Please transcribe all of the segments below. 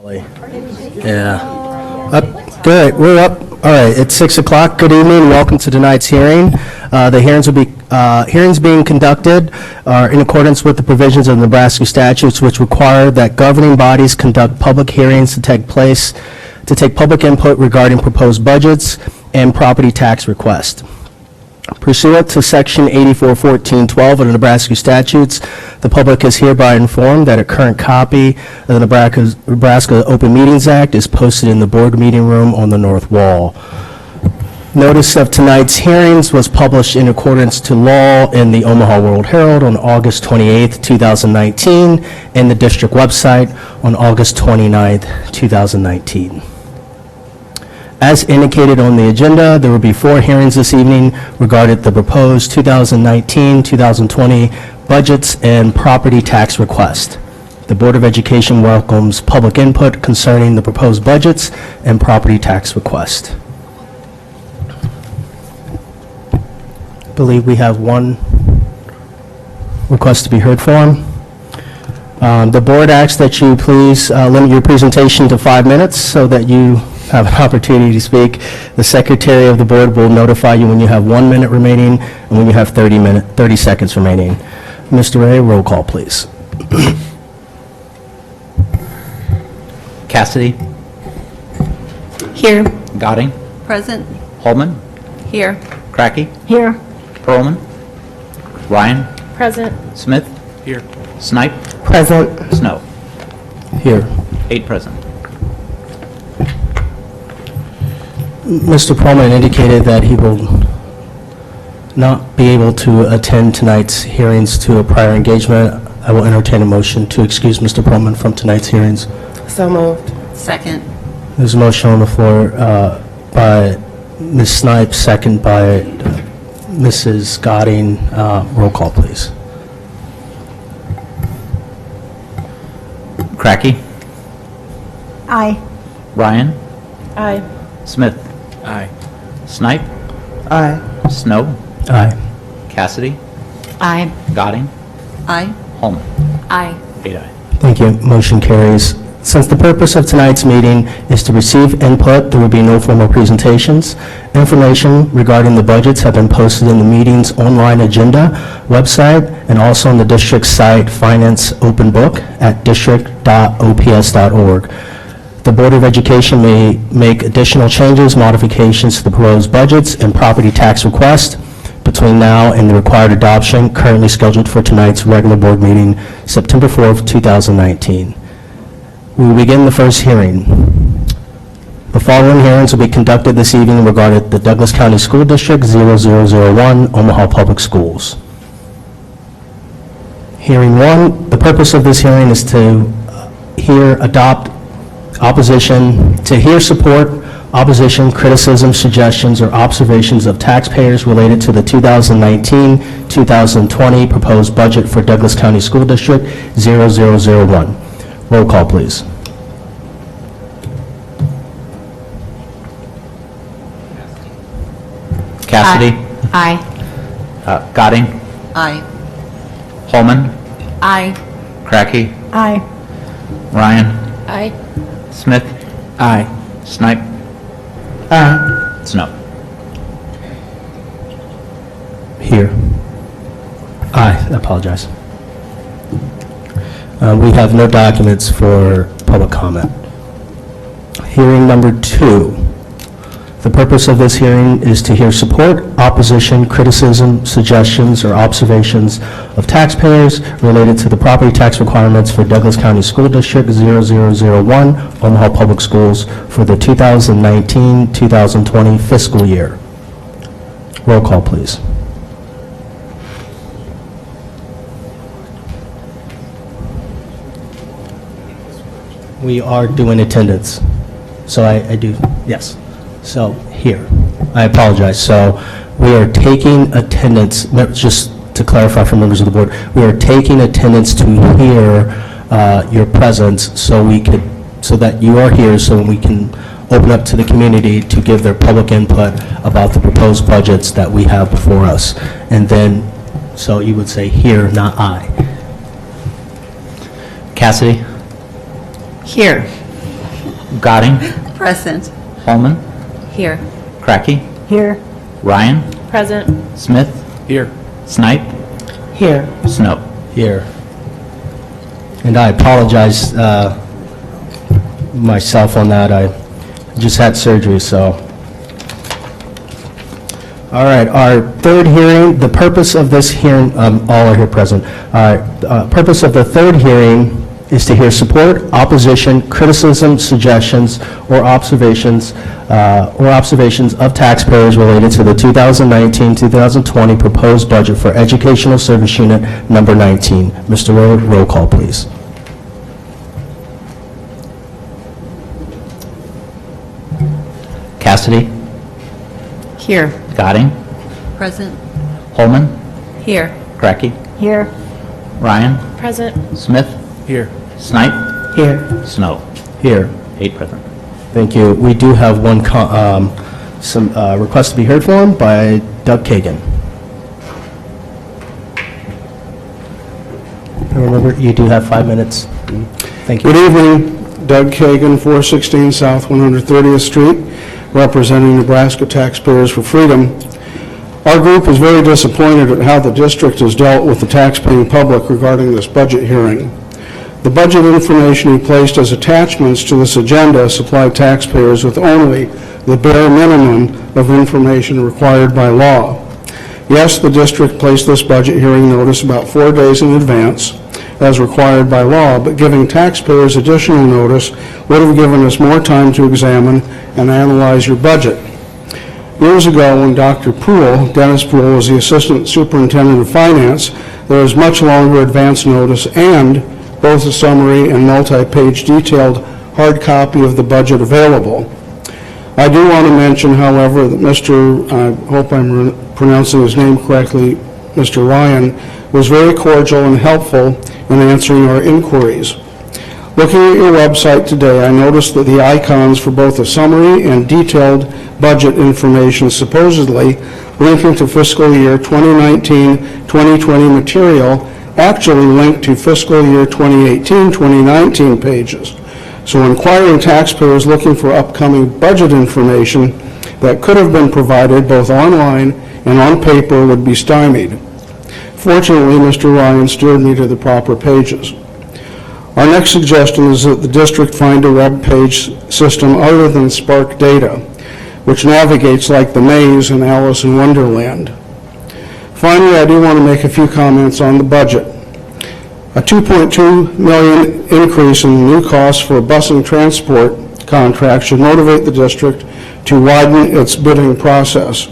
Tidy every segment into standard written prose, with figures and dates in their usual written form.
Yeah. Good. We're up. All right. It's 6 o'clock. Good evening. Welcome to tonight's hearing. The hearings being conducted are in accordance with the provisions of the Nebraska statutes, which require that governing bodies conduct public hearings to take public input regarding proposed budgets and property tax requests. Pursuant to Section 841412 of the Nebraska statutes, the public is hereby informed that a current copy of the Nebraska Open Meetings Act is posted in the board meeting room on the north wall. Notice of tonight's hearings was published in accordance to law in the Omaha World Herald on August 28, 2019, and the district website on August 29, 2019. As indicated on the agenda, there will be 4 hearings this evening regarding the proposed 2019-2020 budgets and property tax request. The Board of Education welcomes public input concerning the proposed budgets and property tax request. I believe we have one request to be heard from. The board asks that you please limit your presentation to 5 minutes so that you have an opportunity to speak. The secretary of the board will notify you when you have 1 minute remaining and when you have 30 seconds remaining. Mr. Ray, roll call, please. Cassidy. Here. Godding. Present. Holman. Here. Cracky. Here. Perlman. Ryan. Present. Smith. Here. Snipe. Present. Snow. Here. 8 present. Mr. Perlman indicated that he will not be able to attend tonight's hearings to a prior engagement. I will entertain a motion to excuse Mr. Perlman from tonight's hearings. So moved. Second. There's a motion on the floor by Ms. Snipe, second by Mrs. Godding. Roll call, please. Cracky. Aye. Ryan. Aye. Smith. Aye. Snipe. Aye. Snow. Aye. Cassidy. Aye. Godding. Aye. Holman. Aye. 8 aye. Thank you. Motion carries. Since the purpose of tonight's meeting is to receive input, there will be no formal presentations. Information regarding the budgets have been posted in the meeting's online agenda website and also on the district site Finance Open Book at district.ops.org. The Board of Education may make additional changes, modifications to the proposed budgets and property tax request between now and the required adoption currently scheduled for tonight's regular board meeting, September 4th, 2019. We will begin the first hearing. The following hearings will be conducted this evening regarding the Douglas County School District 0001, Omaha Public Schools. Hearing 1, the purpose of this hearing is to hear support, opposition, criticism, suggestions, or observations of taxpayers related to the 2019-2020 proposed budget for Douglas County School District 0001. Roll call, please. Cassidy. Aye. Godding. Aye. Holman. Aye. Cracky. Aye. Ryan. Aye. Smith. Aye. Snipe. Aye. Snow. Here. Aye, I apologize. We have no documents for public comment. Hearing number 2. The purpose of this hearing is to hear support, opposition, criticism, suggestions, or observations of taxpayers related to the property tax requirements for Douglas County School District 0001, Omaha Public Schools for the 2019-2020 fiscal year. Roll call, please. We are doing attendance. So I do, yes. So here, I apologize. So we are taking attendance, just to clarify for members of the board, we are taking attendance to hear your presence so that you are here so we can open up to the community to give their public input about the proposed budgets that we have before us. And then, so you would say here, not I. Cassidy. Here. Gadding, Present. Holman, Here. Cracky, Here. Ryan, Present. Smith, Here. Snipe, Here. Snow. Here. And I apologize myself on that. I just had surgery, so. All right, our third hearing, the purpose of this hearing, all are here present. All right, purpose of the third hearing is to hear support, opposition, criticism, suggestions, or observations of taxpayers related to the 2019-2020 proposed budget for Educational Service Unit Number 19. Mr. Roll call, please. Cassidy, Here. Gadding, Present. Holman, Here. Cracky, Here. Ryan, Present. Smith, Here. Snipe, Here. Snow. Here. 8 present. Thank you. We do have some request to be heard from by Doug Kagan. And remember, you do have 5 minutes. Thank you. Good evening, Doug Kagan, 416 South 130th Street, representing Nebraska Taxpayers for Freedom. Our group is very disappointed at how the district has dealt with the taxpaying public regarding this budget hearing. The budget information he placed as attachments to this agenda supplied taxpayers with only the bare minimum of information required by law. Yes, the district placed this budget hearing notice about 4 days in advance, as required by law, but giving taxpayers additional notice would have given us more time to examine and analyze your budget. Years ago, when Dr. Poole, Dennis Poole, was the Assistant Superintendent of Finance, there was much longer advance notice and both a summary and multi-page detailed hard copy of the budget available. I do want to mention, however, that I hope I'm pronouncing his name correctly, Mr. Ryan, was very cordial and helpful in answering our inquiries. Looking at your website today, I noticed that the icons for both the summary and detailed budget information supposedly linking to fiscal year 2019-2020 material actually link to fiscal year 2018-2019 pages. So inquiring taxpayers looking for upcoming budget information that could have been provided both online and on paper would be stymied. Fortunately, Mr. Ryan steered me to the proper pages. Our next suggestion is that the district find a web page system other than Spark Data, which navigates like the maze in Alice in Wonderland. Finally, I do want to make a few comments on the budget. A $2.2 million increase in new costs for a busing transport contract should motivate the district to widen its bidding process.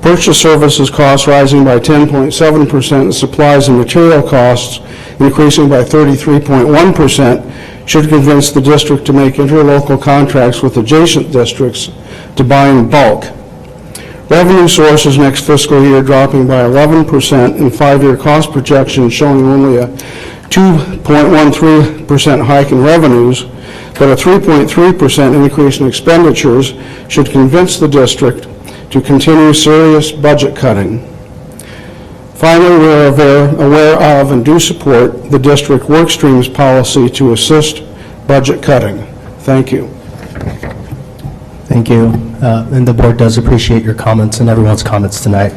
Purchase services costs rising by 10.7% and supplies and material costs increasing by 33.1% should convince the district to make interlocal contracts with adjacent districts to buy in bulk. Revenue sources next fiscal year dropping by 11% and 5-year cost projections showing only a 2.13% hike in revenues, but a 3.3% increase in expenditures should convince the district to continue serious budget cutting. Finally, we are aware of and do support the district work streams policy to assist budget cutting. Thank you. Thank you. And the board does appreciate your comments and everyone's comments tonight.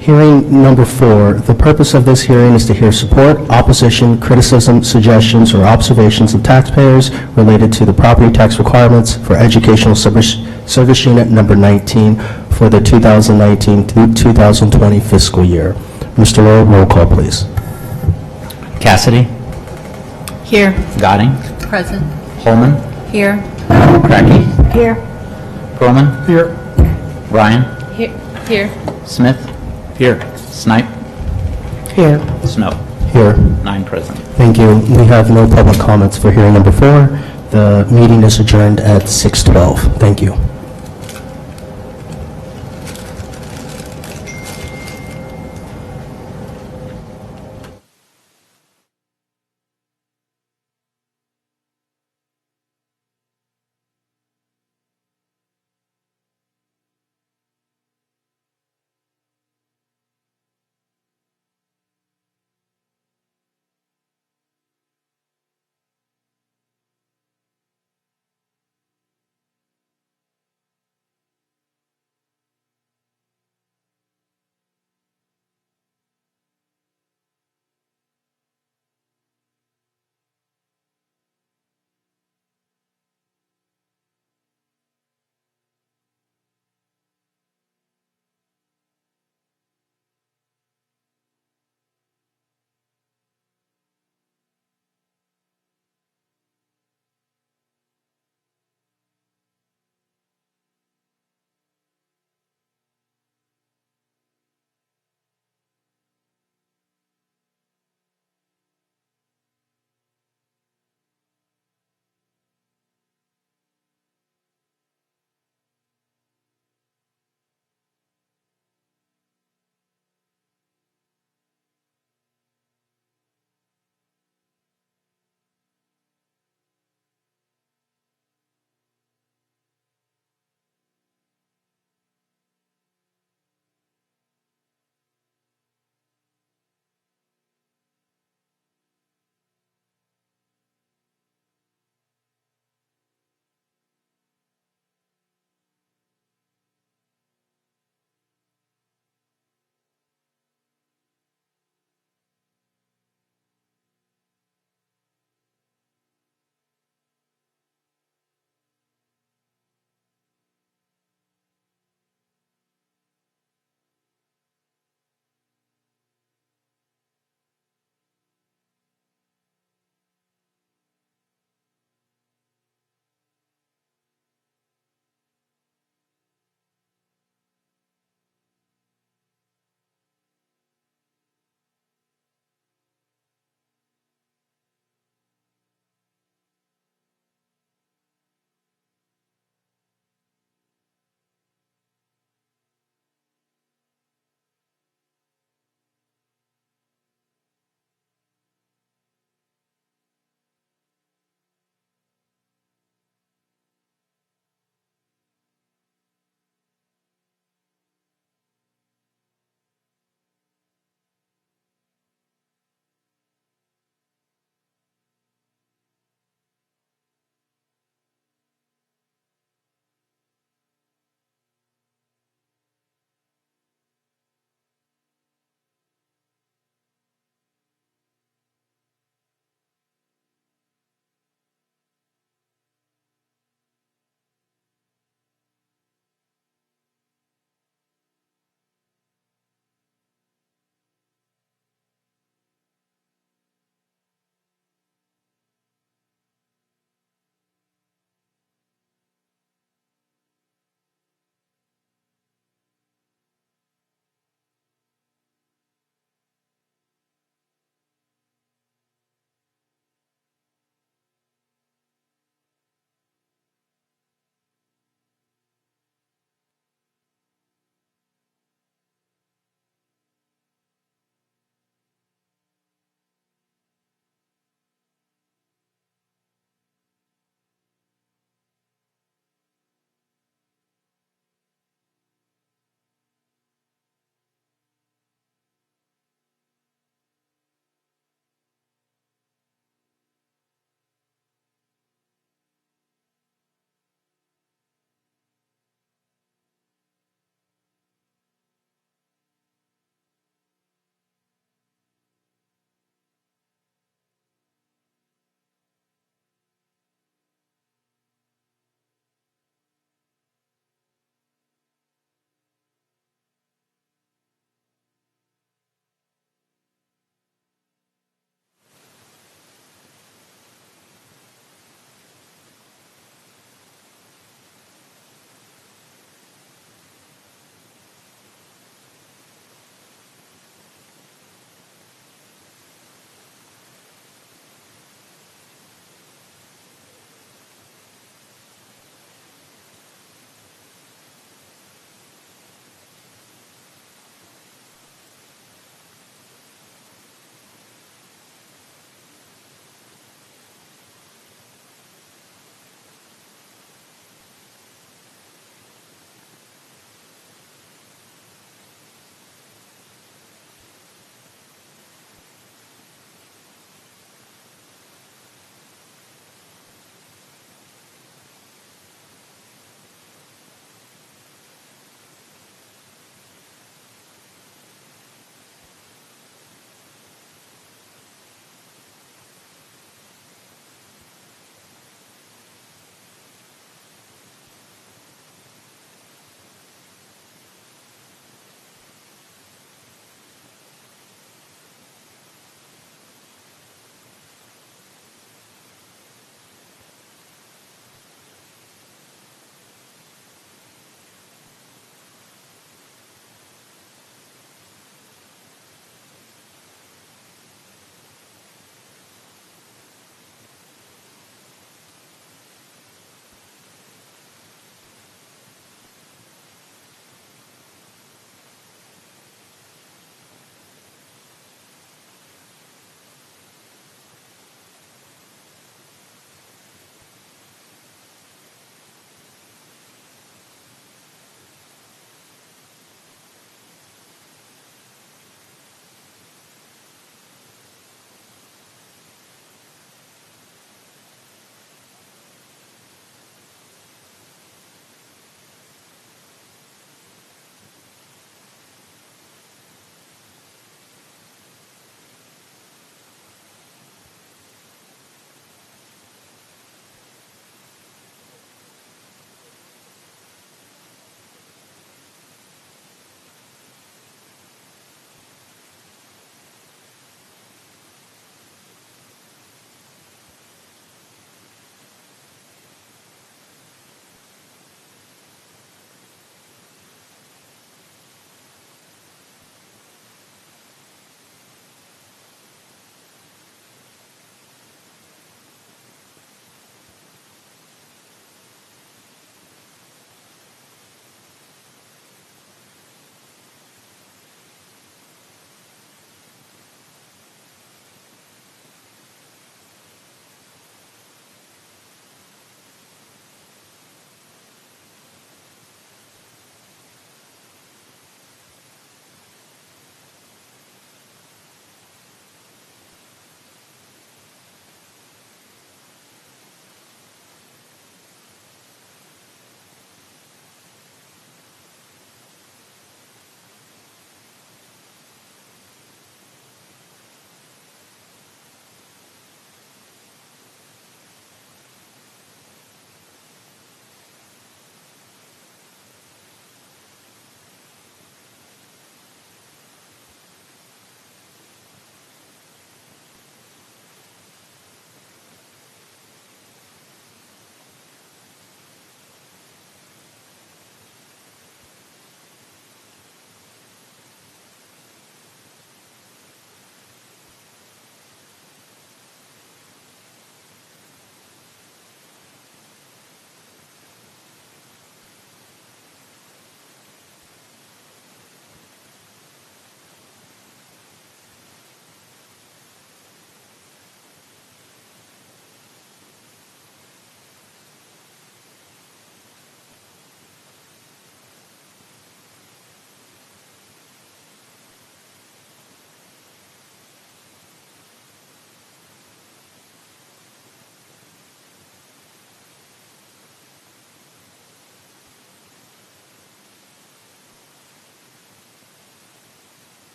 Hearing number 4, the purpose of this hearing is to hear support, opposition, criticism, suggestions, or observations of taxpayers related to the property tax requirements for Educational Service Unit Number 19 for the 2019-2020 fiscal year. Mr. Lowe, roll call, please. Cassidy, Here. Gadding, Present. Holman, Here. Cracky, Here. Perlman, Here. Ryan, Here. Smith, Here. Snipe, Here. Snow. Here. 9 present. Thank you. We have no public comments for hearing number 4. The meeting is adjourned at 6:12. Thank you.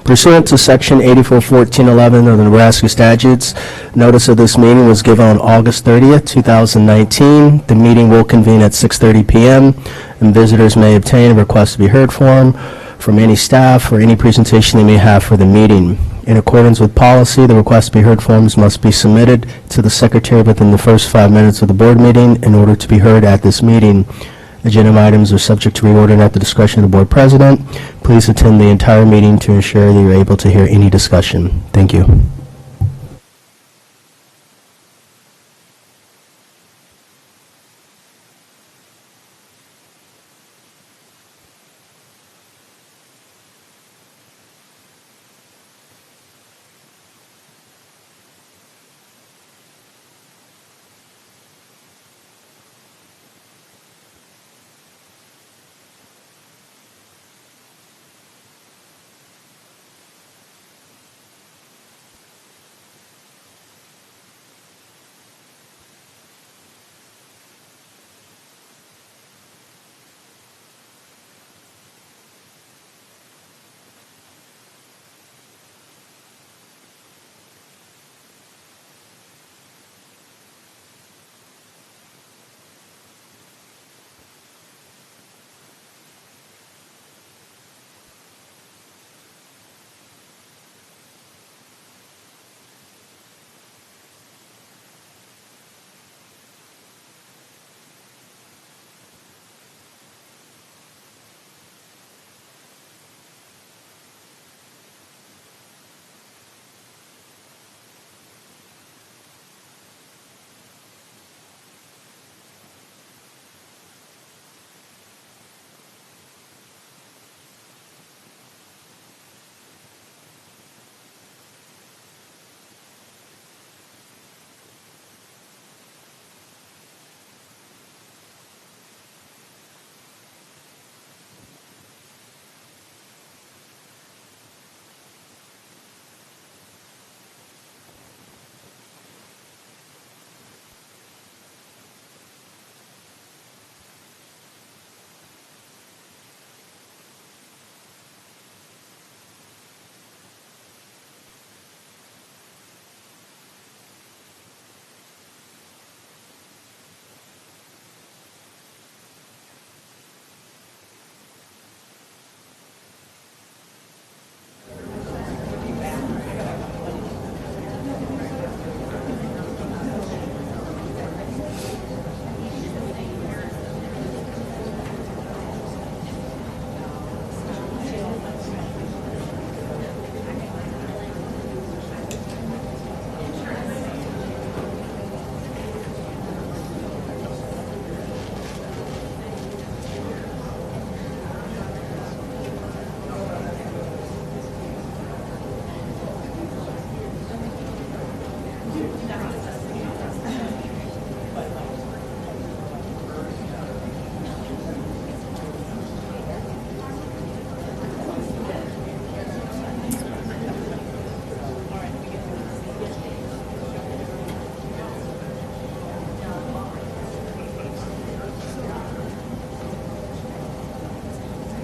Pursuant to Section 841411 of the Nebraska statutes, notice of this meeting was given on August 30th, 2019. The meeting will convene at 6:30 PM, and visitors may obtain a request to be heard from any staff or any presentation they may have for the meeting. In accordance with policy, the request to be heard forms must be submitted to the secretary within the first 5 minutes of the board meeting in order to be heard at this meeting. Agenda items are subject to reordering at the discretion of the board president. Please attend the entire meeting to ensure that you're able to hear any discussion. Thank you.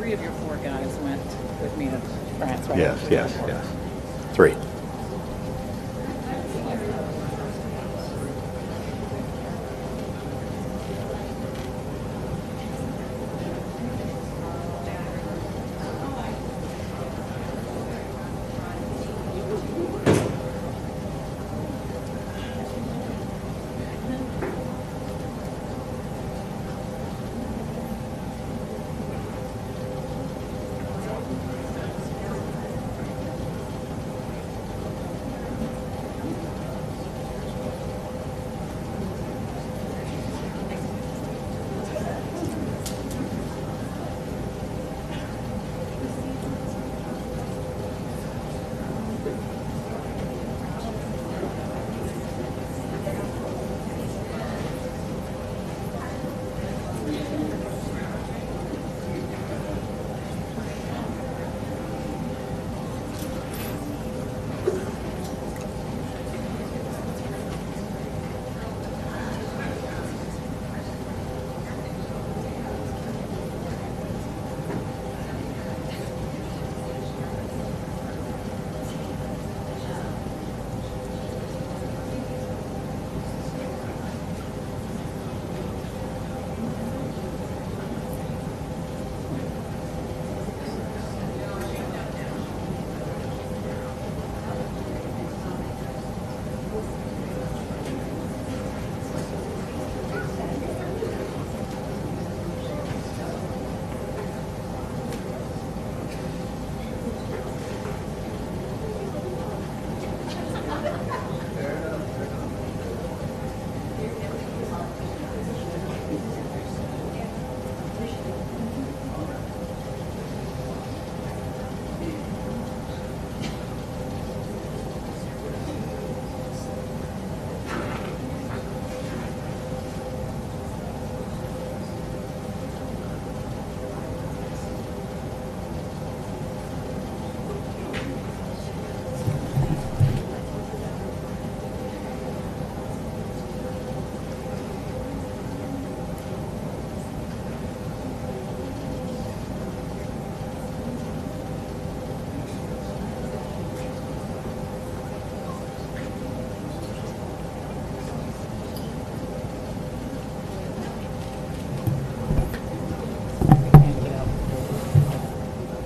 three of your four guys went with me to France, right? Yes. 3.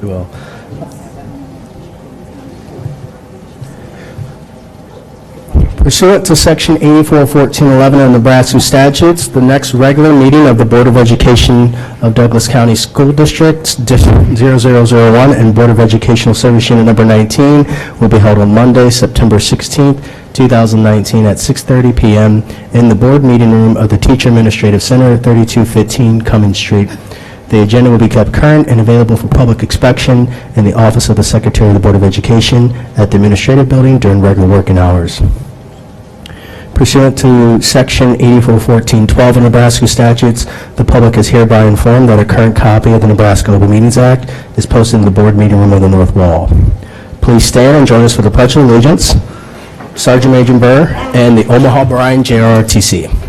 We will. Pursuant to Section 841411 of Nebraska statutes, the next regular meeting of the Board of Education of Douglas County School Districts, District 0001, and Board of Educational Service Unit Number 19 will be held on Monday, September 16th, 2019, at 6:30 p.m. in the Board Meeting Room of the Teacher Administrative Center, 3215 Cummings Street. The agenda will be kept current and available for public inspection in the Office of the Secretary of the Board of Education at the Administrative Building during regular working hours. Pursuant to Section 841412 of Nebraska statutes, the public is hereby informed that a current copy of the Nebraska Open Meetings Act is posted in the Board Meeting Room of the North Wall. Please stand and join us for the Pledge of Allegiance. Sergeant Major Burr and the Omaha Bryan JROTC.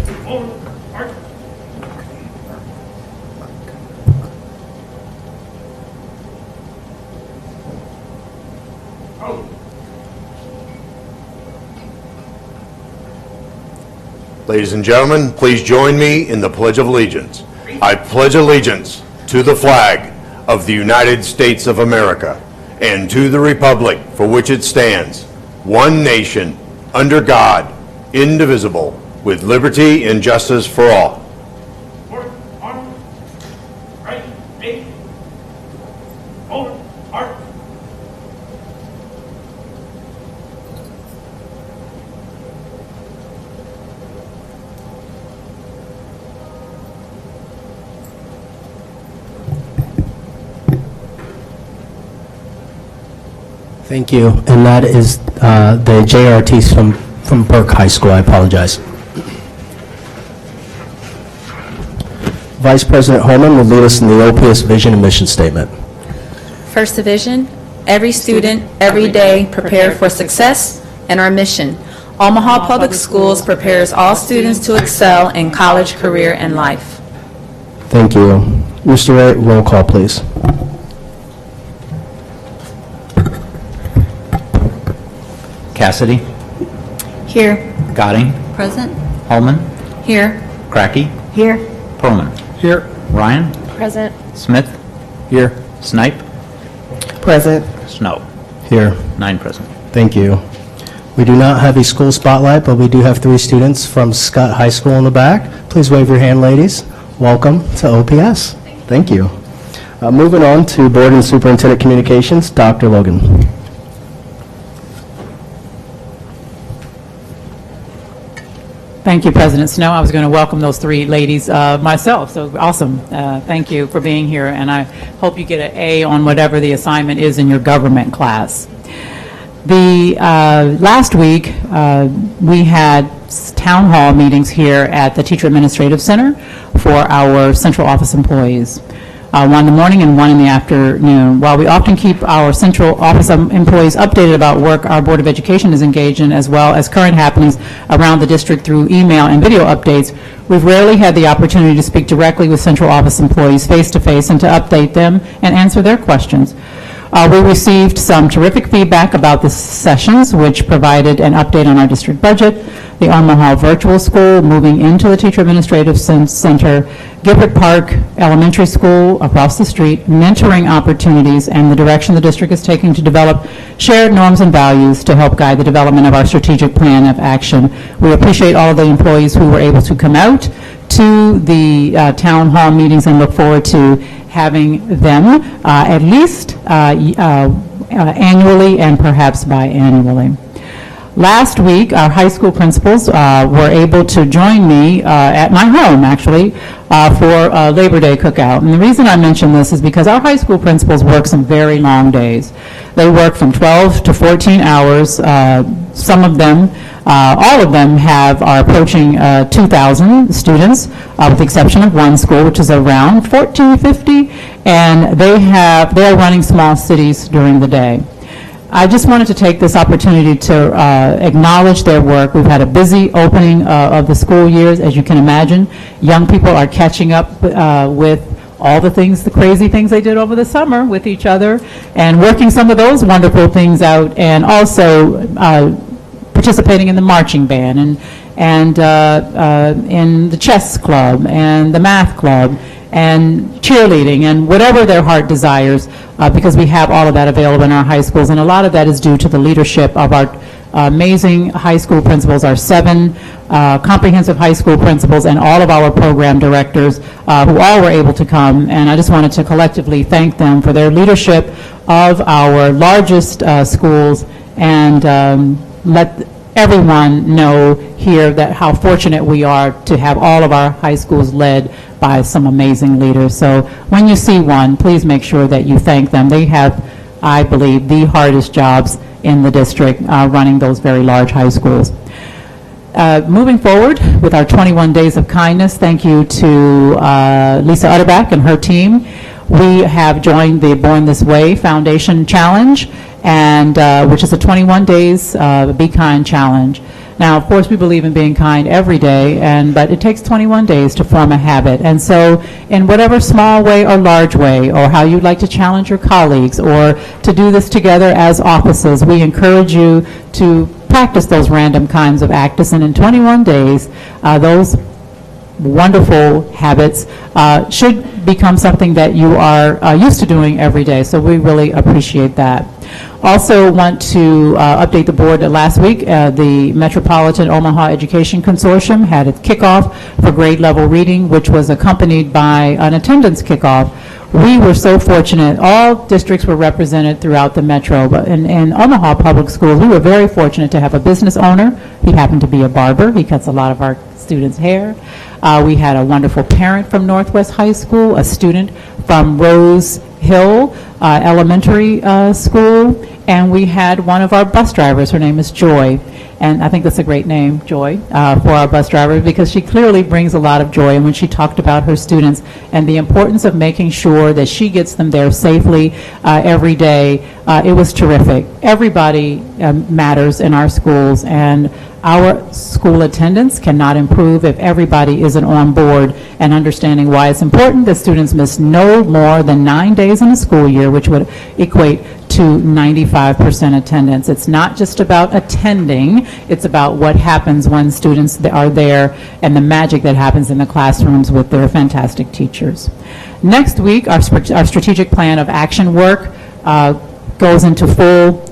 Ladies and gentlemen, please join me in the Pledge of Allegiance. I pledge allegiance to the flag of the United States of America and to the republic for which it stands, one nation, under God, indivisible, with liberty and justice for all. Thank you. And that is the JRTs from Burke High School. I apologize. Vice President Holman will lead us in the OPS vision and mission statement. First Division, every student, every day, prepare for success, and our mission. Omaha Public Schools prepares all students to excel in college, career, and life. Thank you. Mr. Ray, roll call, please. Cassidy, Here. Gadding, Present. Holman, Here. Cracky, Here. Pearlman. Here. Ryan, Present. Smith, Here. Snipe, Present. Snow. Here. 9 present. Thank you. We do not have a school spotlight, but we do have 3 students from Scott High School in the back. Please wave your hand, ladies. Welcome to OPS. Thank you. Moving on to Board and Superintendent Communications, Dr. Logan. Thank you, President Snow. I was going to welcome those 3 ladies myself, so awesome. Thank you for being here, and I hope you get an A on whatever the assignment is in your government class. The last week, we had town hall meetings here at the Teacher Administrative Center for our central office employees. One in the morning and one in the afternoon. While we often keep our central office employees updated about work our Board of Education is engaged in, as well as current happenings around the district through email and video updates, we've rarely had the opportunity to speak directly with central office employees face-to-face and to update them and answer their questions. We received some terrific feedback about the sessions, which provided an update on our district budget, the Omaha Virtual School moving into the Teacher Administrative Center, Gilbert Park Elementary School across the street, mentoring opportunities, and the direction the district is taking to develop shared norms and values to help guide the development of our strategic plan of action. We appreciate all of the employees who were able to come out to the town hall meetings and look forward to having them at least annually and perhaps biannually. Last week, our high school principals were able to join me at my home, actually, for a Labor Day cookout. And the reason I mention this is because our high school principals work some very long days. They work from 12 to 14 hours. Some of them, all of them are approaching 2,000 students, with the exception of one school, which is around 1,450, and they are running small cities during the day. I just wanted to take this opportunity to acknowledge their work. We've had a busy opening of the school years, as you can imagine. Young people are catching up with all the things, the crazy things they did over the summer with each other, and working some of those wonderful things out, and also participating in the marching band and in the chess club and the math club and cheerleading and whatever their heart desires, because we have all of that available in our high schools, and a lot of that is due to the leadership of our amazing high school principals, our 7 comprehensive high school principals, and all of our program directors who all were able to come. And I just wanted to collectively thank them for their leadership of our largest schools, and let everyone know here that how fortunate we are to have all of our high schools led by some amazing leaders. So when you see one, please make sure that you thank them. They have, I believe, the hardest jobs in the district running those very large high schools. Moving forward with our 21 Days of Kindness, thank you to Lisa Utterback and her team. We have joined the Born This Way Foundation Challenge, and which is a 21 Days Be Kind Challenge. Now, of course, we believe in being kind every day, but it takes 21 days to form a habit. And so in whatever small way or large way, or how you'd like to challenge your colleagues, or to do this together as offices, we encourage you to practice those random kinds of acts. And in 21 days, those wonderful habits should become something that you are used to doing every day. So we really appreciate that. Also want to update the board that last week the Metropolitan Omaha Education Consortium had its kickoff for grade level reading, which was accompanied by an attendance kickoff. We were so fortunate. All districts were represented throughout the metro, but in Omaha Public Schools, we were very fortunate to have a business owner. He happened to be a barber. He cuts a lot of our students' hair. We had a wonderful parent from Northwest High School, a student from Rose Hill Elementary School, and we had one of our bus drivers. Her name is Joy, and I think that's a great name, Joy, for our bus driver, because she clearly brings a lot of joy. And when she talked about her students and the importance of making sure that she gets them there safely every day, it was terrific. Everybody matters in our schools, and our school attendance cannot improve if everybody isn't on board and understanding why it's important that students miss no more than 9 days in a school year, which would equate to 95% attendance. It's not just about attending, it's about what happens when students are there and the magic that happens in the classrooms with their fantastic teachers. Next week, our strategic plan of action work goes into full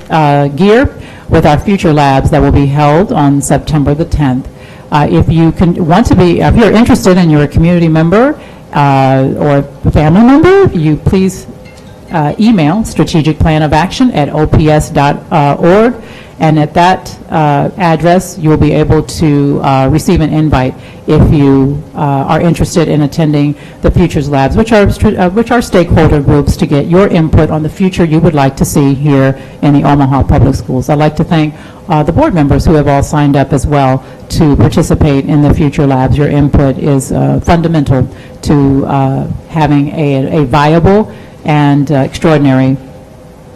gear with our future labs that will be held on September the 10th. If you're interested and you're a community member or a family member, you please email strategicplanofaction@ops.org, and at that address, you'll be able to receive an invite if you are interested in attending the Futures Labs, which are stakeholder groups to get your input on the future you would like to see here in the Omaha Public Schools. I'd like to thank the board members who have all signed up as well to participate in the Future Labs. Your input is fundamental to having a viable and extraordinary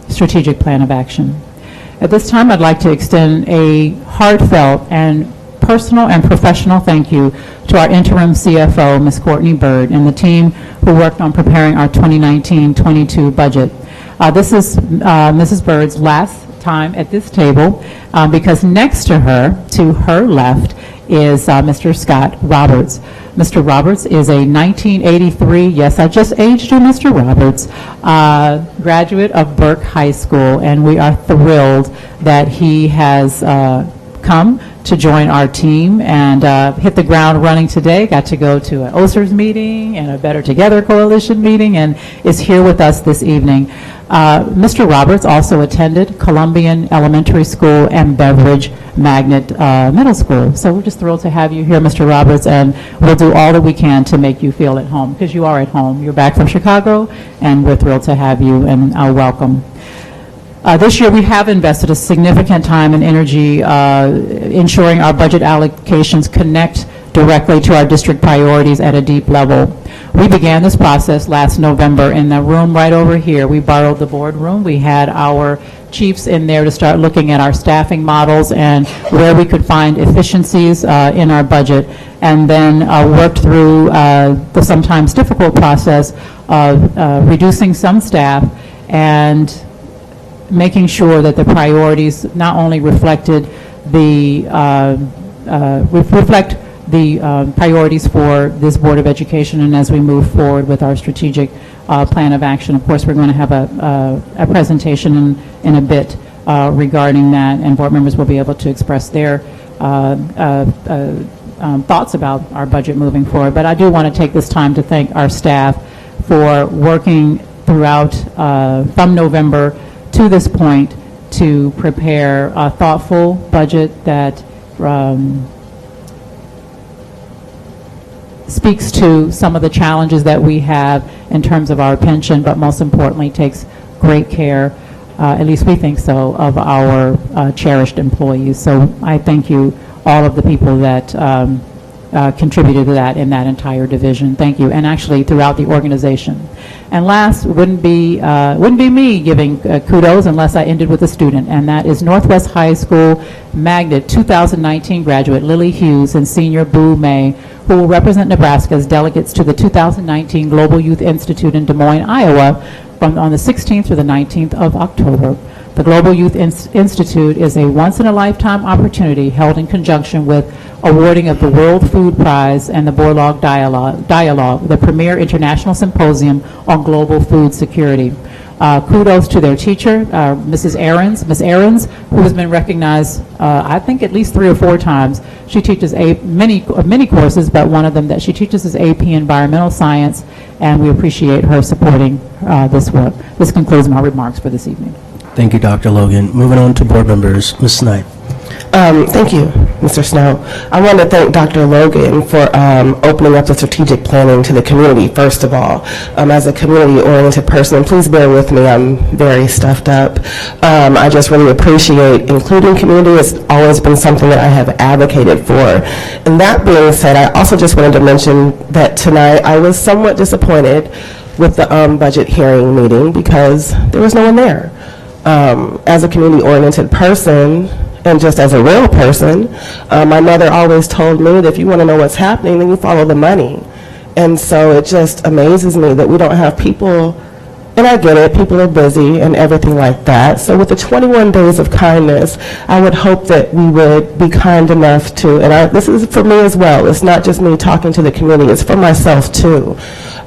strategic plan of action. At this time, I'd like to extend a heartfelt and personal and professional thank you to our interim CFO, Ms. Courtney Bird, and the team who worked on preparing our 2019-22 budget. This is Mrs. Bird's last time at this table because next to her left, is Mr. Scott Roberts. Mr. Roberts is a 1983, yes, I just aged you, Mr. Roberts, graduate of Burke High School, and we are thrilled that he has come to join our team and hit the ground running today. Got to go to an OSERS meeting and a Better Together Coalition meeting and is here with us this evening. Mr. Roberts also attended Columbian Elementary School and Beveridge Magnet Middle School. So we're just thrilled to have you here, Mr. Roberts, and we'll do all that we can to make you feel at home, because you are at home. You're back from Chicago, and we're thrilled to have you, and welcome. This year, we have invested a significant time and energy ensuring our budget allocations connect directly to our district priorities at a deep level. We began this process last November in the room right over here. We borrowed the boardroom. We had our chiefs in there to start looking at our staffing models and where we could find efficiencies in our budget, and then worked through the sometimes difficult process of reducing some staff and making sure that the priorities not only reflected the priorities for this Board of Education, and as we move forward with our strategic plan of action. Of course, we're going to have a presentation in a bit regarding that, and board members will be able to express their thoughts about our budget moving forward. But I do want to take this time to thank our staff for working throughout from November to this point to prepare a thoughtful budget that speaks to some of the challenges that we have in terms of our pension, but most importantly takes great care, at least we think so, of our cherished employees. So I thank you, all of the people that contributed to that in that entire division. Thank you, and actually throughout the organization. And last, wouldn't be me giving kudos unless I ended with a student, and that is Northwest High School Magnet 2019 graduate Lily Hughes and senior Boo May, who will represent Nebraska as delegates to the 2019 Global Youth Institute in Des Moines, Iowa, on the 16th through the 19th of October. The Global Youth Institute is a once-in-a-lifetime opportunity held in conjunction with awarding of the World Food Prize and the Borlaug Dialogue, the premier international symposium on global food security. Kudos to their teacher, Ms. Ahrens, who has been recognized, I think, at least 3 or 4 times. She teaches many courses, but one of them that she teaches is AP Environmental Science, and we appreciate her supporting this work. This concludes my remarks for this evening. Thank you, Dr. Logan. Moving on to board members. Ms. Snipe. Thank you, Mr. Snow. I want to thank Dr. Logan for opening up the strategic planning to the community, first of all. As a community-oriented person, please bear with me, I'm very stuffed up. I just really appreciate including community. It's always been something that I have advocated for. And that being said, I also just wanted to mention that tonight I was somewhat disappointed with the budget hearing meeting because there was no one there. As a community-oriented person, and just as a real person, my mother always told me that if you want to know what's happening, then you follow the money. And so it just amazes me that we don't have people And I get it, people are busy and everything like that. So with the 21 days of kindness, I would hope that we would be kind enough to, and this is for me as well, it's not just me talking to the community, it's for myself too,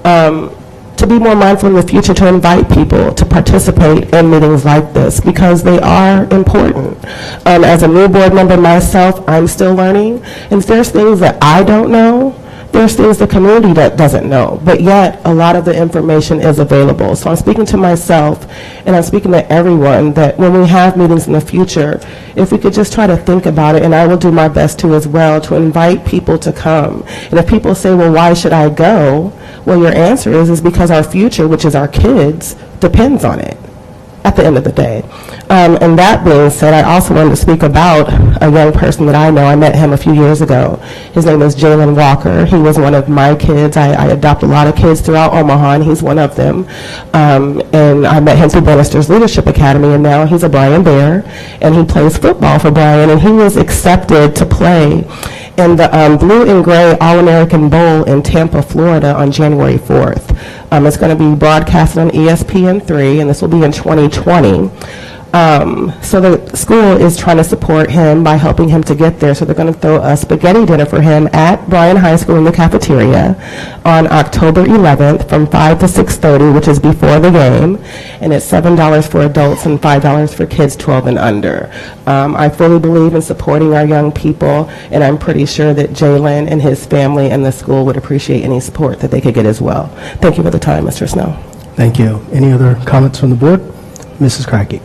to be more mindful in the future to invite people to participate in meetings like this because they are important. As a new board member myself, I'm still learning, and if there's things that I don't know, there's things the community that doesn't know, but yet a lot of the information is available. So I'm speaking to myself and I'm speaking to everyone that when we have meetings in the future, if we could just try to think about it, and I will do my best to as well, to invite people to come. And if people say, well, why should I go? Well, your answer is because our future, which is our kids, depends on it at the end of the day. And that being said, I also wanted to speak about a young person that I know. I met him a few years ago. His name is Jalen Walker. He was one of my kids. I adopt a lot of kids throughout Omaha, and he's one of them. And I met him through Bannister's Leadership Academy, and now he's a Bryan Bear, and he plays football for Bryan, and he was accepted to play in the Blue and Gray All-American Bowl in Tampa, Florida on January 4th. It's going to be broadcasted on ESPN3, and this will be in 2020. So the school is trying to support him by helping him to get there. So they're going to throw a spaghetti dinner for him at Bryan High School in the cafeteria on October 11th from 5 to 6:30, which is before the game. And it's $7 for adults and $5 for kids 12 and under. I fully believe in supporting our young people, and I'm pretty sure that Jalen and his family and the school would appreciate any support that they could get as well. Thank you for the time, Mr. Snow. Thank you. Any other comments from the board? Mrs. Crackey.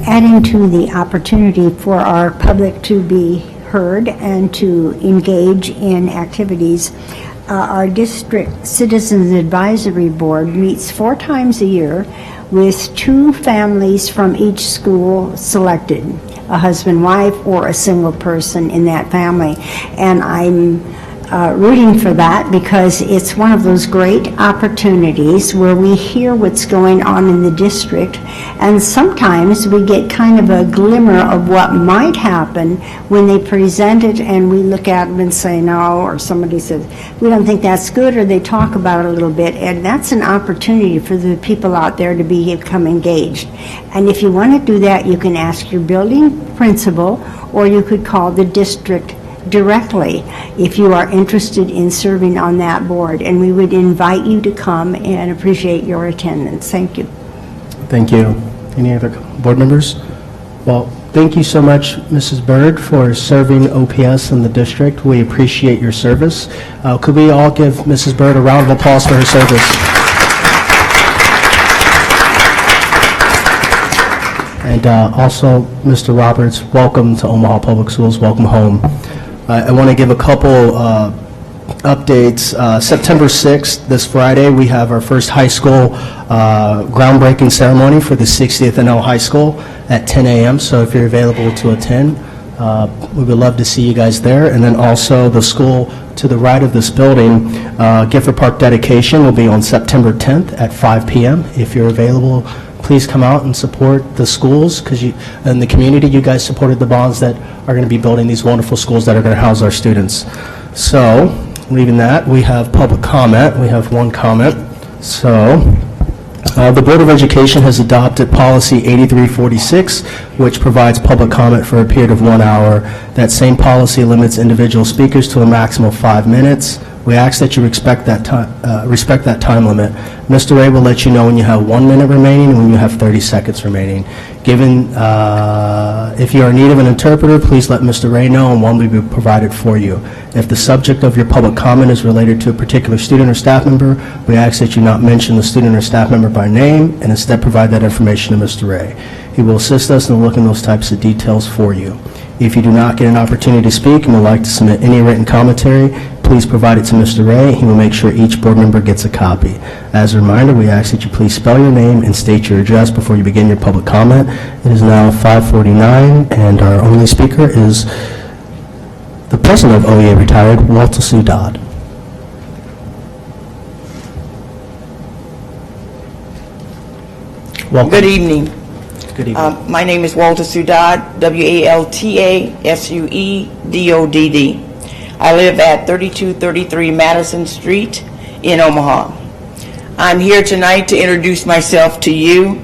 Adding to the opportunity for our public to be heard and to engage in activities, our district Citizens Advisory Board meets 4 times a year with 2 families from each school selected, a husband, wife, or a single person in that family. And I'm rooting for that because it's one of those great opportunities where we hear what's going on in the district, and sometimes we get kind of a glimmer of what might happen when they present it and we look at them and say no, or somebody says we don't think that's good, or they talk about it a little bit, and that's an opportunity for the people out there to become engaged. And if you want to do that, you can ask your building principal, or you could call the district directly if you are interested in serving on that board, and we would invite you to come and appreciate your attendance. Thank you. Thank you. Any other board members? Well, thank you so much, Mrs. Bird, for serving OPS in the district. We appreciate your service. Could we all give Mrs. Bird a round of applause for her service? And also, Mr. Roberts, welcome to Omaha Public Schools. Welcome home. I want to give a couple updates. September 6th, this Friday, we have our first high school groundbreaking ceremony for the 60th NL High School at 10 a.m. So if you're available to attend, we would love to see you guys there. And then also the school to the right of this building, Gifford Park dedication will be on September 10th at 5 p.m. If you're available, please come out and support the schools, because and the community, you guys supported the bonds that are going to be building these wonderful schools that are going to house our students. So, leaving that, we have public comment. We have one comment. So, the Board of Education has adopted policy 8346, which provides public comment for a period of 1 hour. That same policy limits individual speakers to a maximum of 5 minutes. We ask that you respect that time limit. Mr. Ray will let you know when you have 1 minute remaining and when you have 30 seconds remaining. Given, if you are in need of an interpreter, please let Mr. Ray know and one will be provided for you. If the subject of your public comment is related to a particular student or staff member, we ask that you not mention the student or staff member by name and instead provide that information to Mr. Ray. He will assist us in looking those types of details for you. If you do not get an opportunity to speak and would like to submit any written commentary, please provide it to Mr. Ray. He will make sure each board member gets a copy. As a reminder, we ask that you please spell your name and state your address before you begin your public comment. It is now 5:49, and our only speaker is the president of OEA retired, Walter Sue Dodd. Welcome. Good evening. Good evening. My name is Walter Sudodd, W-A-L-T-A-S-U-E-D-O-D-D. I live at 3233 Madison Street in Omaha. I'm here tonight to introduce myself to you,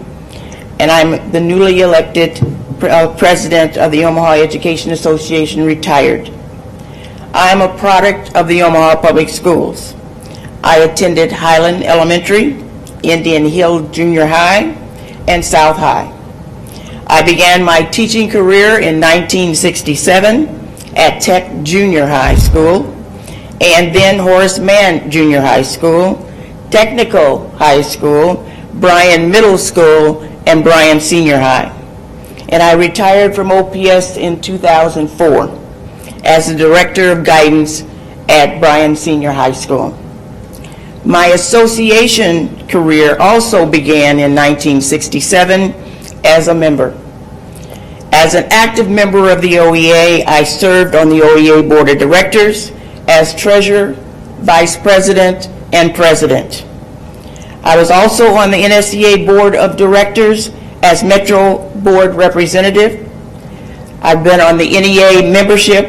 and I'm the newly elected president of the Omaha Education Association, retired. I am a product of the Omaha Public Schools. I attended Highland Elementary, Indian Hill Junior High, and South High. I began my teaching career in 1967 at Tech Junior High School, and then Horace Mann Junior High School, Technical High School, Bryan Middle School, and Bryan Senior High. And I retired from OPS in 2004 as the Director of Guidance at Bryan Senior High School. My association career also began in 1967 as a member. As an active member of the OEA, I served on the OEA Board of Directors as Treasurer, Vice President, and President. I was also on the NSEA Board of Directors as Metro Board Representative. I've been on the NEA membership,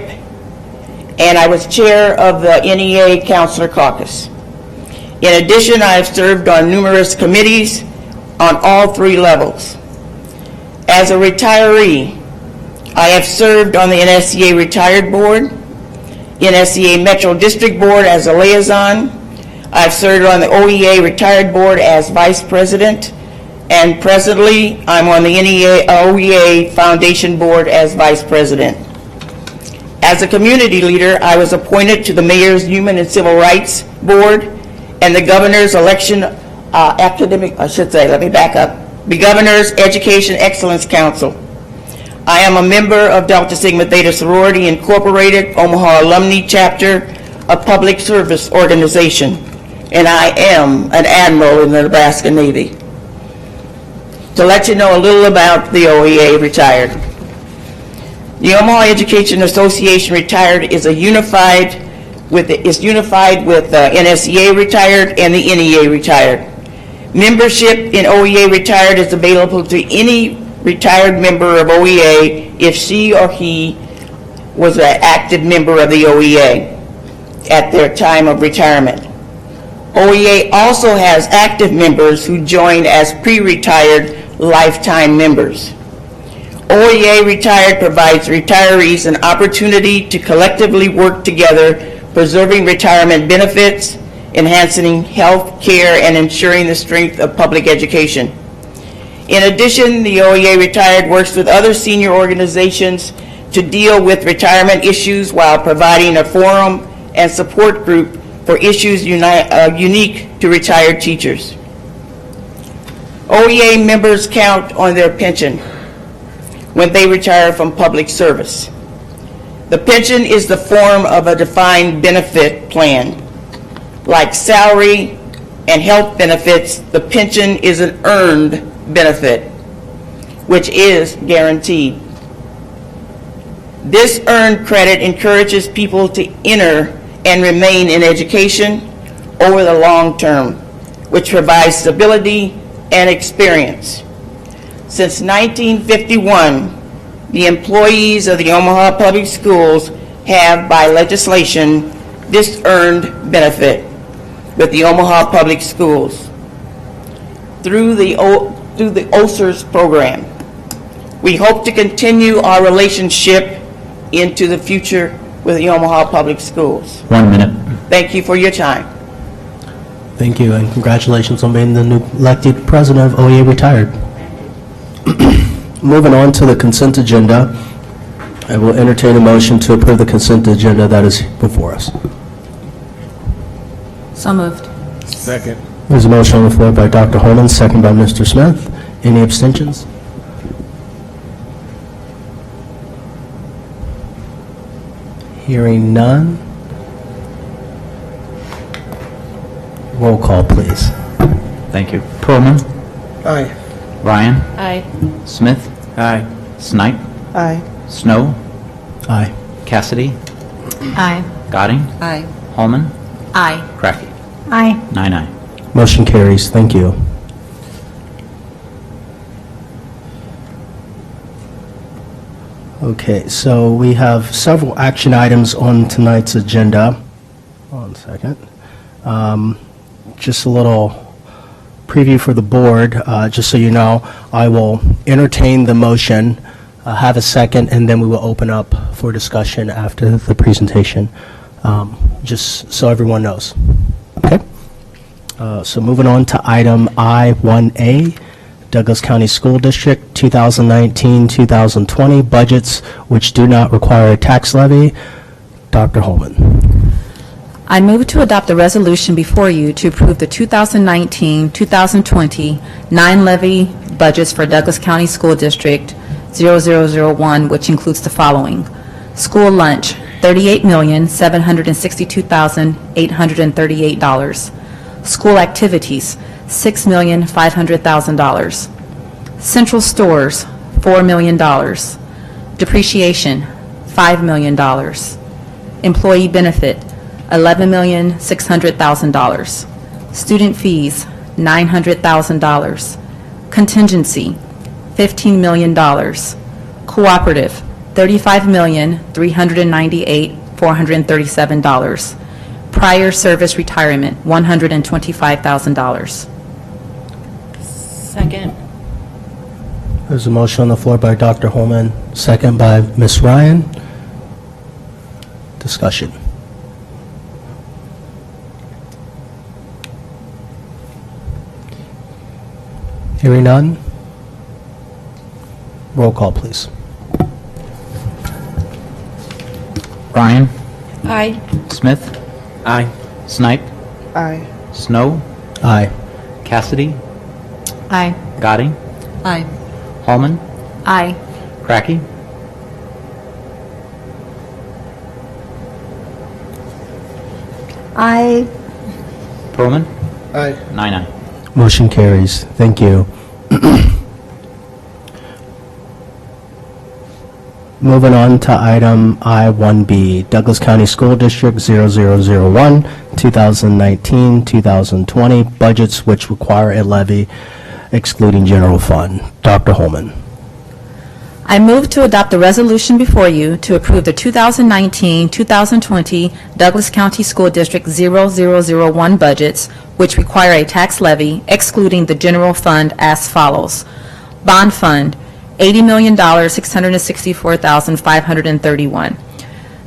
and I was chair of the NEA Counselor Caucus. In addition, I have served on numerous committees on all three levels. As a retiree, I have served on the NSEA Retired Board, NSEA Metro District Board as a liaison. I've served on the OEA Retired Board as Vice President, and presently I'm on the OEA Foundation Board as Vice President. As a community leader, I was appointed to the Mayor's Human and Civil Rights Board and the Governor's Election the Governor's Education Excellence Council. I am a member of Delta Sigma Theta Sorority Incorporated, Omaha Alumni Chapter, a public service organization, and I am an admiral in the Nebraska Navy. To let you know a little about the OEA Retired. The Omaha Education Association Retired is unified with NSEA Retired and the NEA Retired. Membership in OEA Retired is available to any retired member of OEA if she or he was an active member of the OEA at their time of retirement. OEA also has active members who join as pre-retired lifetime members. OEA Retired provides retirees an opportunity to collectively work together, preserving retirement benefits, enhancing health care, and ensuring the strength of public education. In addition, the OEA Retired works with other senior organizations to deal with retirement issues while providing a forum and support group for issues unique to retired teachers. OEA members count on their pension when they retire from public service. The pension is the form of a defined benefit plan. Like salary and health benefits, the pension is an earned benefit, which is guaranteed. This earned credit encourages people to enter and remain in education over the long term, which provides stability and experience. Since 1951, the employees of the Omaha Public Schools have, by legislation, this earned benefit with the Omaha Public Schools. Through the OSERS program, we hope to continue our relationship into the future with the Omaha Public Schools. 1 minute. Thank you for your time. Thank you, and congratulations on being the new elected president of OEA Retired. Moving on to the consent agenda, I will entertain a motion to approve the consent agenda that is before us. So moved. Second. There's a motion on the floor by Dr. Holman, second by Mr. Smith. Any abstentions? Hearing none. Roll call, please. Thank you. Perlman, Aye. Ryan, Aye. Smith, Aye. Snipe, Aye. Snow, Aye. Cassidy, Aye. Gadding, Aye. Holman, Aye. Cracky. Aye. 9-9. Motion carries. Thank you. Okay, so we have several action items on tonight's agenda. One second. Just a little preview for the board, just so you know, I will entertain the motion, have a second, and then we will open up for discussion after the presentation, just so everyone knows. Okay? So moving on to item I-1A, Douglas County School District 2019-2020 budgets which do not require a tax levy. Dr. Holman. I move to adopt a resolution before you to approve the 2019-2020 9-levy budgets for Douglas County School District 0001, which includes the following. School lunch, $38,762,838. School activities, $6,500,000. Central stores, $4 million. Depreciation, $5 million. Employee benefit, $11,600,000. Student fees, $900,000. Contingency, $15 million. Cooperative, $35,398,437. Prior service retirement, $125,000. Second. There's a motion on the floor by Dr. Holman, second by Ms. Ryan. Discussion. Hearing none. Roll call, please. Ryan. Aye. Smith. Aye. Snipe. Aye. Snow. Aye. Cassidy. Aye. Gotti. Aye. Holman. Aye. Cracky. I, Pearlman. Aye. 9-9. Motion carries. Thank you. Moving on to item I-1B, Douglas County School District 0001, 2019-2020, budgets which require a levy excluding general fund. Dr. Holman. I move to adopt a resolution before you to approve the 2019-2020 Douglas County School District 0001 budgets, which require a tax levy excluding the general fund as follows. Bond fund, $80,664,531.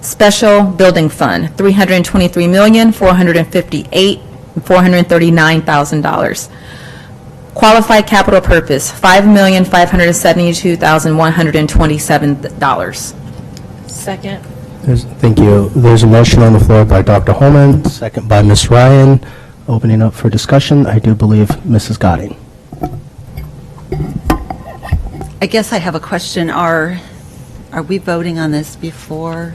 Special building fund, $323,458,439,000. Qualified capital purpose, $5,572,127. Second. Thank you. There's a motion on the floor by Dr. Holman, second by Ms. Ryan. Opening up for discussion, I do believe Mrs. Gotti. I guess I have a question. Are we voting on this before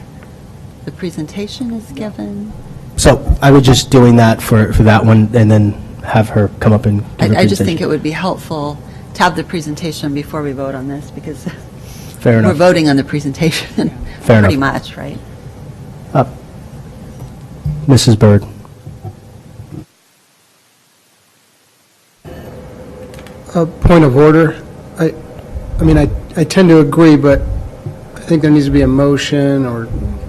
the presentation is given? So I was just doing that for that one and then have her come up and give a I just think presentation. it would be helpful to have the presentation before we vote on this, because Fair we're enough. voting on the presentation Fair pretty enough. much, right? Mrs. Byrd. A point of order. I mean, I tend to agree, but I think there needs to be a motion or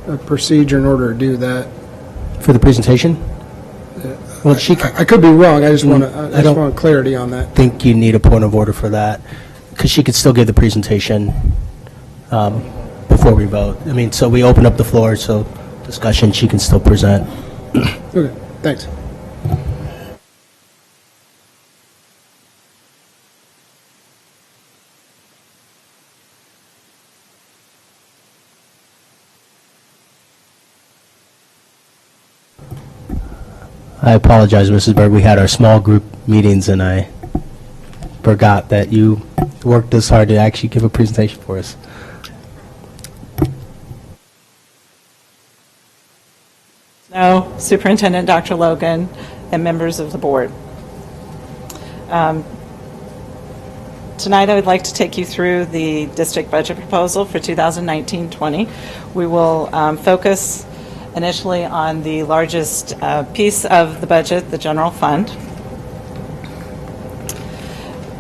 a procedure in order to do that. For the presentation? Well, she I could be wrong. I just want I don't- clarity on that. think you need a point of order for that, because she could still give the presentation before we vote. I mean, so we open up the floor, so discussion, she can still present. Okay, thanks. I apologize, Mrs. Byrd, we had our small group meetings, and I forgot that you worked this hard to actually give a presentation for us. No, Superintendent Dr. Logan, and members of the board. Tonight, I would like to take you through the district budget proposal for 2019-20. We will focus initially on the largest piece of the budget, the general fund.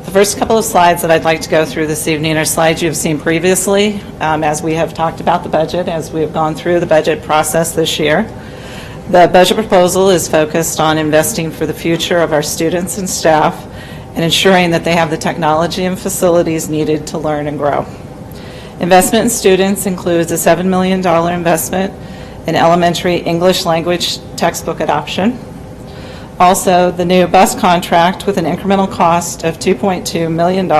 The first couple of slides that I'd like to go through this evening are slides you've seen previously as we have talked about the budget, as we have gone through the budget process this year. The budget proposal is focused on investing for the future of our students and staff and ensuring that they have the technology and facilities needed to learn and grow. Investment in students includes a $7 million investment in elementary English language textbook adoption. Also, the new bus contract with an incremental cost of $2.2 million,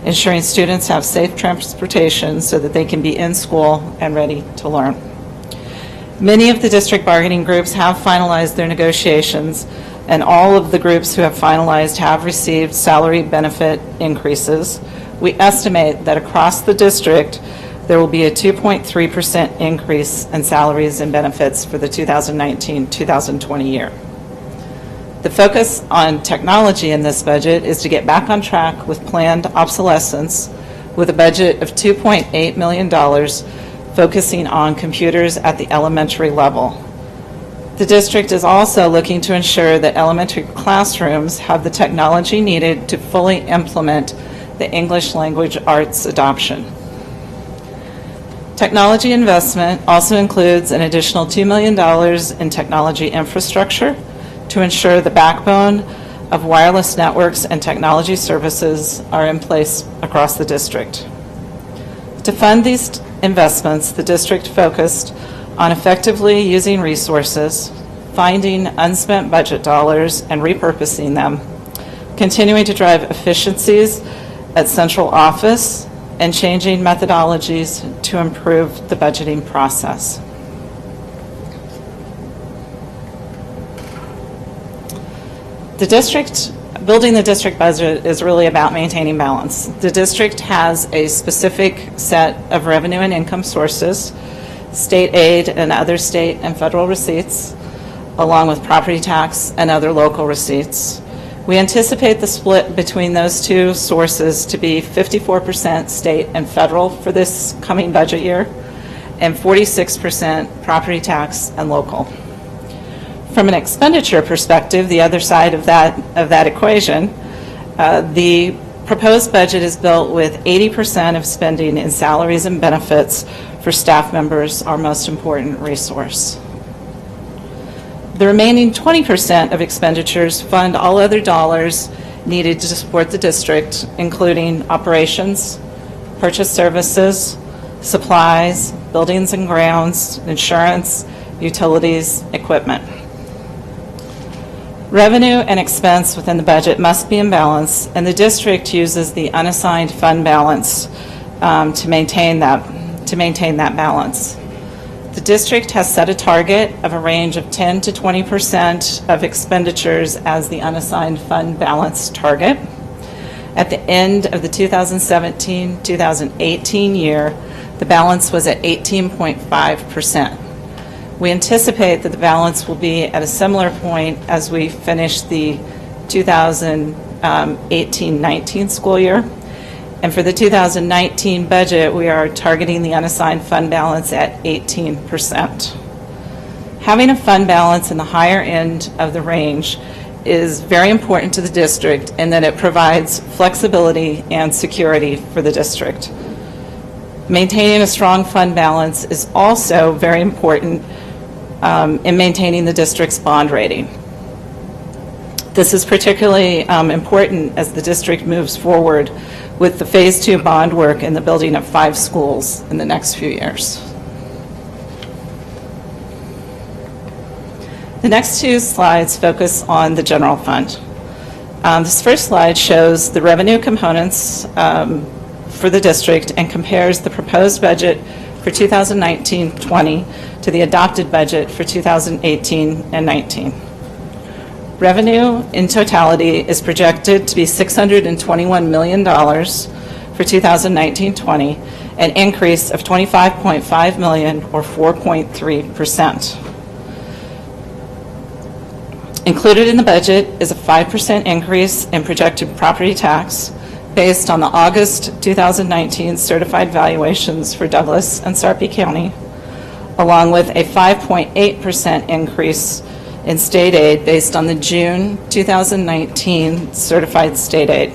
ensuring students have safe transportation so that they can be in school and ready to learn. Many of the district bargaining groups have finalized their negotiations, and all of the groups who have finalized have received salary benefit increases. We estimate that across the district, there will be a 2.3% increase in salaries and benefits for the 2019-2020 year. The focus on technology in this budget is to get back on track with planned obsolescence with a budget of $2.8 million focusing on computers at the elementary level. The district is also looking to ensure that elementary classrooms have the technology needed to fully implement the English language arts adoption. Technology investment also includes an additional $2 million in technology infrastructure to ensure the backbone of wireless networks and technology services are in place across the district. To fund these investments, the district focused on effectively using resources, finding unspent budget dollars and repurposing them, continuing to drive efficiencies at central office, and changing methodologies to improve the budgeting process. Building the district budget is really about maintaining balance. The district has a specific set of revenue and income sources, state aid and other state and federal receipts, along with property tax and other local receipts. We anticipate the split between those two sources to be 54% state and federal for this coming budget year, and 46% property tax and local. From an expenditure perspective, the other side of that equation, the proposed budget is built with 80% of spending in salaries and benefits for staff members, our most important resource. The remaining 20% of expenditures fund all other dollars needed to support the district, including operations, purchase services, supplies, buildings and grounds, insurance, utilities, equipment. Revenue and expense within the budget must be in balance, and the district uses the unassigned fund balance to maintain that balance. The district has set a target of a range of 10 to 20% of expenditures as the unassigned fund balance target. At the end of the 2017-2018 year, the balance was at 18.5%. We anticipate that the balance will be at a similar point as we finish the 2018-19 school year. And for the 2019 budget, we are targeting the unassigned fund balance at 18%. Having a fund balance in the higher end of the range is very important to the district in that it provides flexibility and security for the district. Maintaining a strong fund balance is also very important in maintaining the district's bond rating. This is particularly important as the district moves forward with the Phase 2 bond work and the building of 5 schools in the next few years. The next 2 slides focus on the general fund. This first slide shows the revenue components for the district and compares the proposed budget for 2019-20 to the adopted budget for 2018 and 19. Revenue in totality is projected to be $621 million for 2019-20, an increase of $25.5 million or 4.3%. Included in the budget is a 5% increase in projected property tax based on the August 2019 certified valuations for Douglas and Sarpy County, along with a 5.8% increase in state aid based on the June 2019 certified state aid.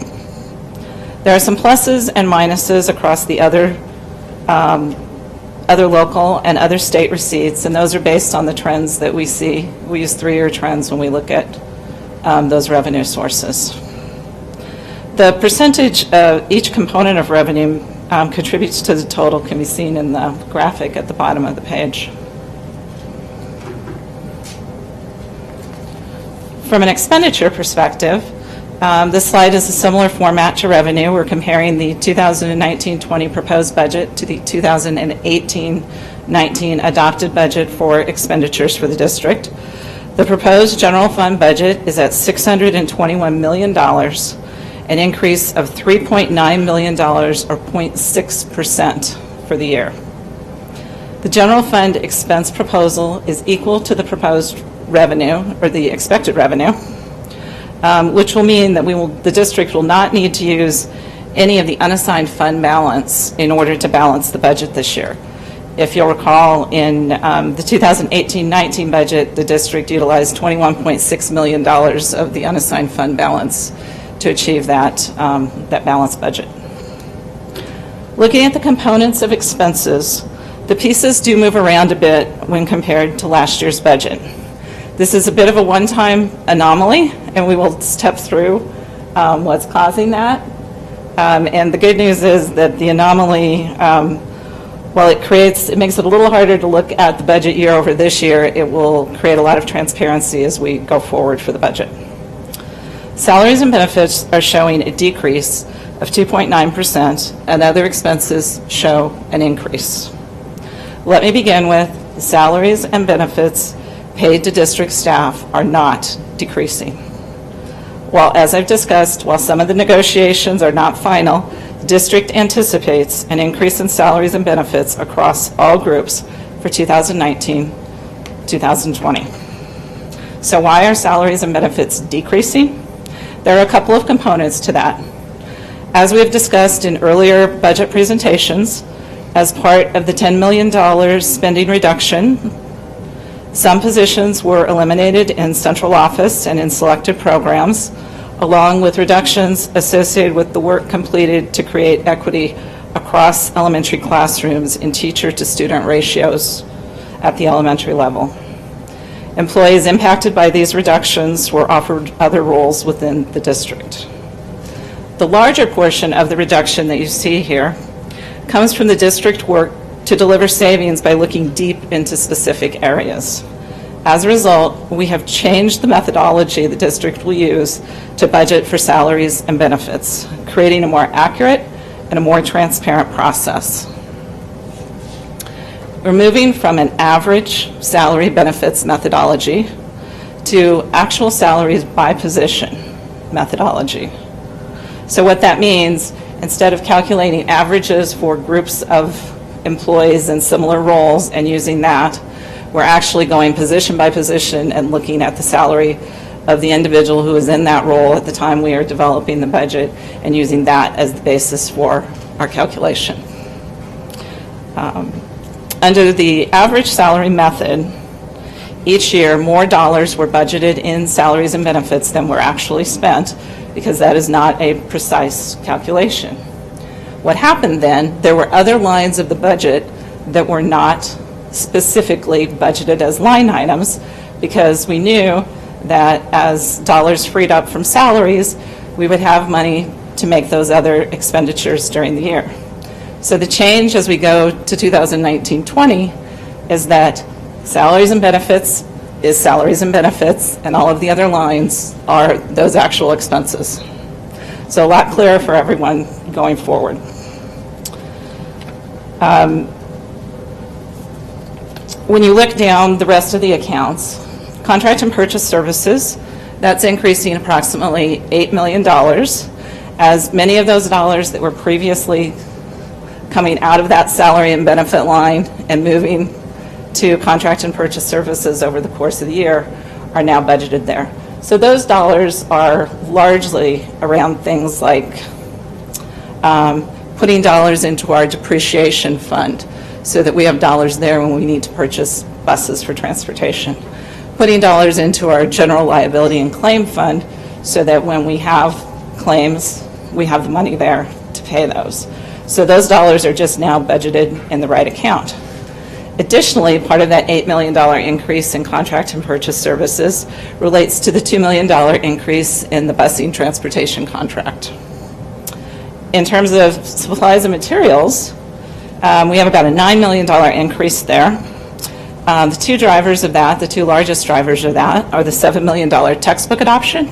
There are some pluses and minuses across the other local and other state receipts, and those are based on the trends that we see. We use 3-year trends when we look at those revenue sources. The percentage of each component of revenue contributes to the total can be seen in the graphic at the bottom of the page. From an expenditure perspective, this slide is a similar format to revenue. We're comparing the 2019-20 proposed budget to the 2018-19 adopted budget for expenditures for the district. The proposed general fund budget is at $621 million, an increase of $3.9 million or 0.6% for the year. The general fund expense proposal is equal to the proposed revenue, or the expected revenue, which will mean that the district will not need to use any of the unassigned fund balance in order to balance the budget this year. If you'll recall, in the 2018-19 budget, the district utilized $21.6 million of the unassigned fund balance to achieve that balanced budget. Looking at the components of expenses, the pieces do move around a bit when compared to last year's budget. This is a bit of a one-time anomaly, and we will step through what's causing that. And the good news is that the anomaly, while it makes it a little harder to look at the budget year over this year, it will create a lot of transparency as we go forward for the budget. Salaries and benefits are showing a decrease of 2.9%, and other expenses show an increase. Let me begin with the salaries and benefits paid to district staff are not decreasing. While, as I've discussed, while some of the negotiations are not final, the district anticipates an increase in salaries and benefits across all groups for 2019-2020. So why are salaries and benefits decreasing? There are a couple of components to that. As we have discussed in earlier budget presentations, as part of the $10 million spending reduction, some positions were eliminated in central office and in selected programs, along with reductions associated with the work completed to create equity across elementary classrooms in teacher-to-student ratios at the elementary level. Employees impacted by these reductions were offered other roles within the district. The larger portion of the reduction that you see here comes from the district work to deliver savings by looking deep into specific areas. As a result, we have changed the methodology the district will use to budget for salaries and benefits, creating a more accurate and a more transparent process. We're moving from an average salary benefits methodology to actual salaries by position methodology. So what that means, instead of calculating averages for groups of employees in similar roles and using that, we're actually going position by position and looking at the salary of the individual who is in that role at the time we are developing the budget and using that as the basis for our calculation. Under the average salary method, each year more dollars were budgeted in salaries and benefits than were actually spent, because that is not a precise calculation. What happened then, there were other lines of the budget that were not specifically budgeted as line items, because we knew that as dollars freed up from salaries, we would have money to make those other expenditures during the year. So the change as we go to 2019-20 is that salaries and benefits is salaries and benefits, and all of the other lines are those actual expenses. So a lot clearer for everyone going forward. When you look down the rest of the accounts, contract and purchase services, that's increasing approximately $8 million, as many of those dollars that were previously coming out of that salary and benefit line and moving to contract and purchase services over the course of the year are now budgeted there. So those dollars are largely around things like putting dollars into our depreciation fund so that we have dollars there when we need to purchase buses for transportation. Putting dollars into our general liability and claim fund so that when we have claims, we have the money there to pay those. So those dollars are just now budgeted in the right account. Additionally, part of that $8 million increase in contract and purchase services relates to the $2 million increase in the busing transportation contract. In terms of supplies and materials, we have about a $9 million increase there. The two drivers of that, the two largest drivers of that, are the $7 million textbook adoption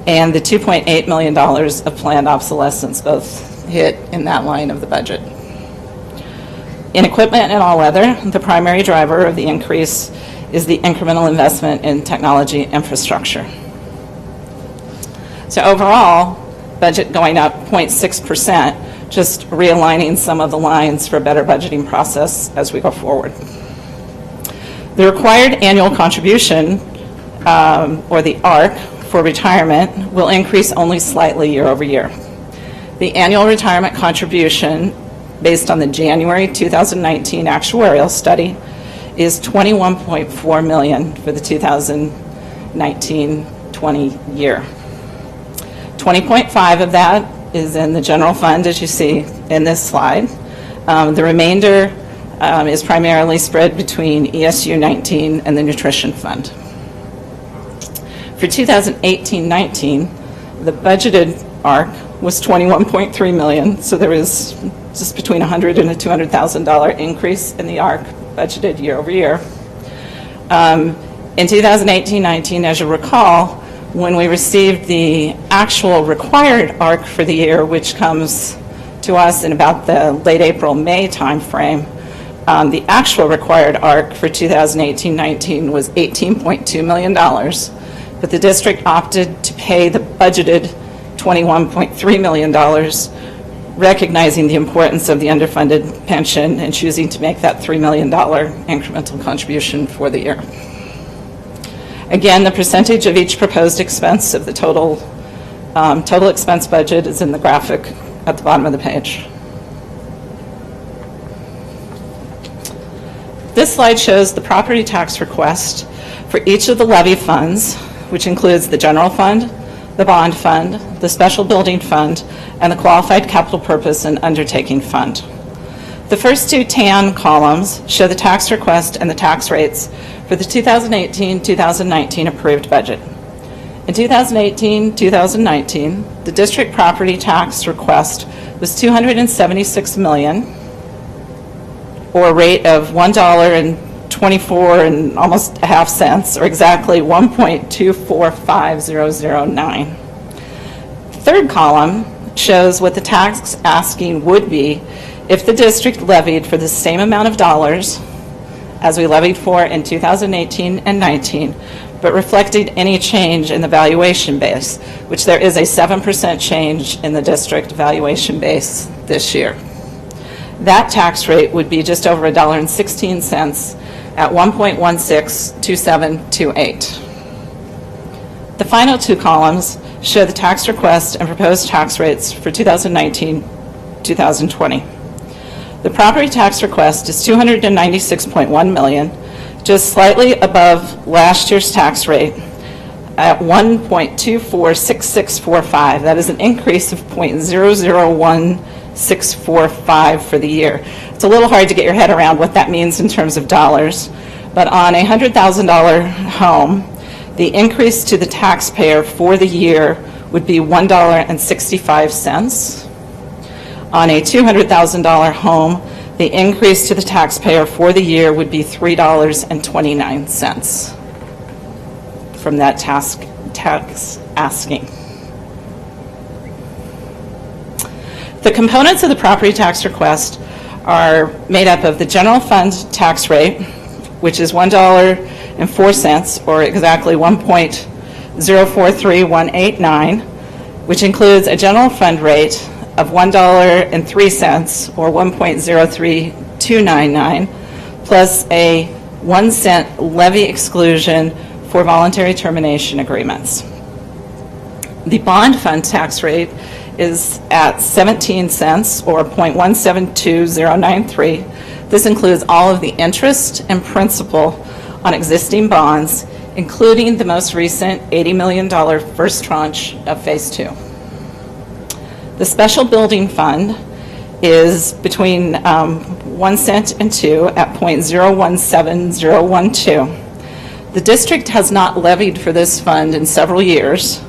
and the $2.8 million of planned obsolescence, both hit in that line of the budget. In equipment and all other, the primary driver of the increase is the incremental investment in technology infrastructure. So overall, budget going up 0.6%, just realigning some of the lines for a better budgeting process as we go forward. The required annual contribution, or the ARC, for retirement will increase only slightly year over year. The annual retirement contribution, based on the January 2019 actuarial study, is $21.4 million for the 2019-20 year. 20.5 of that is in the general fund, as you see in this slide. The remainder is primarily spread between ESU 19 and the nutrition fund. For 2018-19, the budgeted ARC was $21.3 million, so there is just between $100,000 and a $200,000 increase in the ARC budgeted year over year. In 2018-19, as you recall, when we received the actual required ARC for the year, which comes to us in about the late April, May timeframe, the actual required ARC for 2018-19 was $18.2 million, but the district opted to pay the budgeted $21.3 million, recognizing the importance of the underfunded pension and choosing to make that $3 million incremental contribution for the year. Again, the percentage of each proposed expense of the total expense budget is in the graphic at the bottom of the page. This slide shows the property tax request for each of the levy funds, which includes the general fund, the bond fund, the special building fund, and the qualified capital purpose and undertaking fund. The first two tan columns show the tax request and the tax rates for the 2018-2019 approved budget. In 2018-2019, the district property tax request was $276 million, or a rate of $1.24 and almost a half cents, or exactly 1.245009. The third column shows what the tax asking would be if the district levied for the same amount of dollars as we levied for in 2018 and 19, but reflected any change in the valuation base, which there is a 7% change in the district valuation base this year. That tax rate would be just over $1.16 at 1.162728. The final two columns show the tax request and proposed tax rates for 2019-2020. The property tax request is $296.1 million, just slightly above last year's tax rate at 1.246645. That is an increase of 0.001645 for the year. It's a little hard to get your head around what that means in terms of dollars, but on a $100,000 home, the increase to the taxpayer for the year would be $1.65. On a $200,000 home, the increase to the taxpayer for the year would be $3.29 from that tax asking. The components of the property tax request are made up of the general fund tax rate, which is $1.04, or exactly 1.043189, which includes a general fund rate of $1.03, or 1.03299, plus a 1 cent levy exclusion for voluntary termination agreements. The bond fund tax rate is at 17 cents, or 0.172093. This includes all of the interest and principal on existing bonds, including the most recent $80 million first tranche of Phase 2. The special building fund is between 1 cent and 2 at 0.017012. The district has not levied for this fund in several years,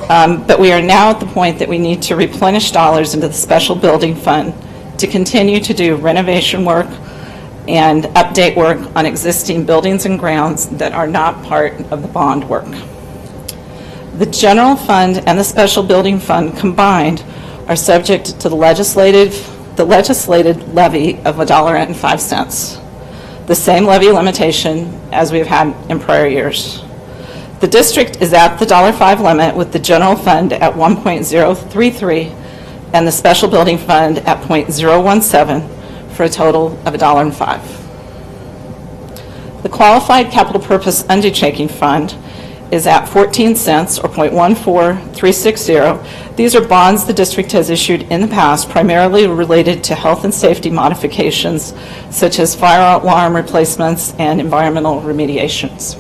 But we are now at the point that we need to replenish dollars into the special building fund to continue to do renovation work and update work on existing buildings and grounds that are not part of the bond work. The general fund and the special building fund combined are subject to the legislated levy of $1.05, the same levy limitation as we've had in prior years. The district is at the $5 limit with the general fund at 1.033 and the special building fund at 0.017 for a total of $1.05. The qualified capital purpose undertaking fund is at 14 cents or 0.14360. These are bonds the district has issued in the past, primarily related to health and safety modifications, such as fire alarm replacements and environmental remediations.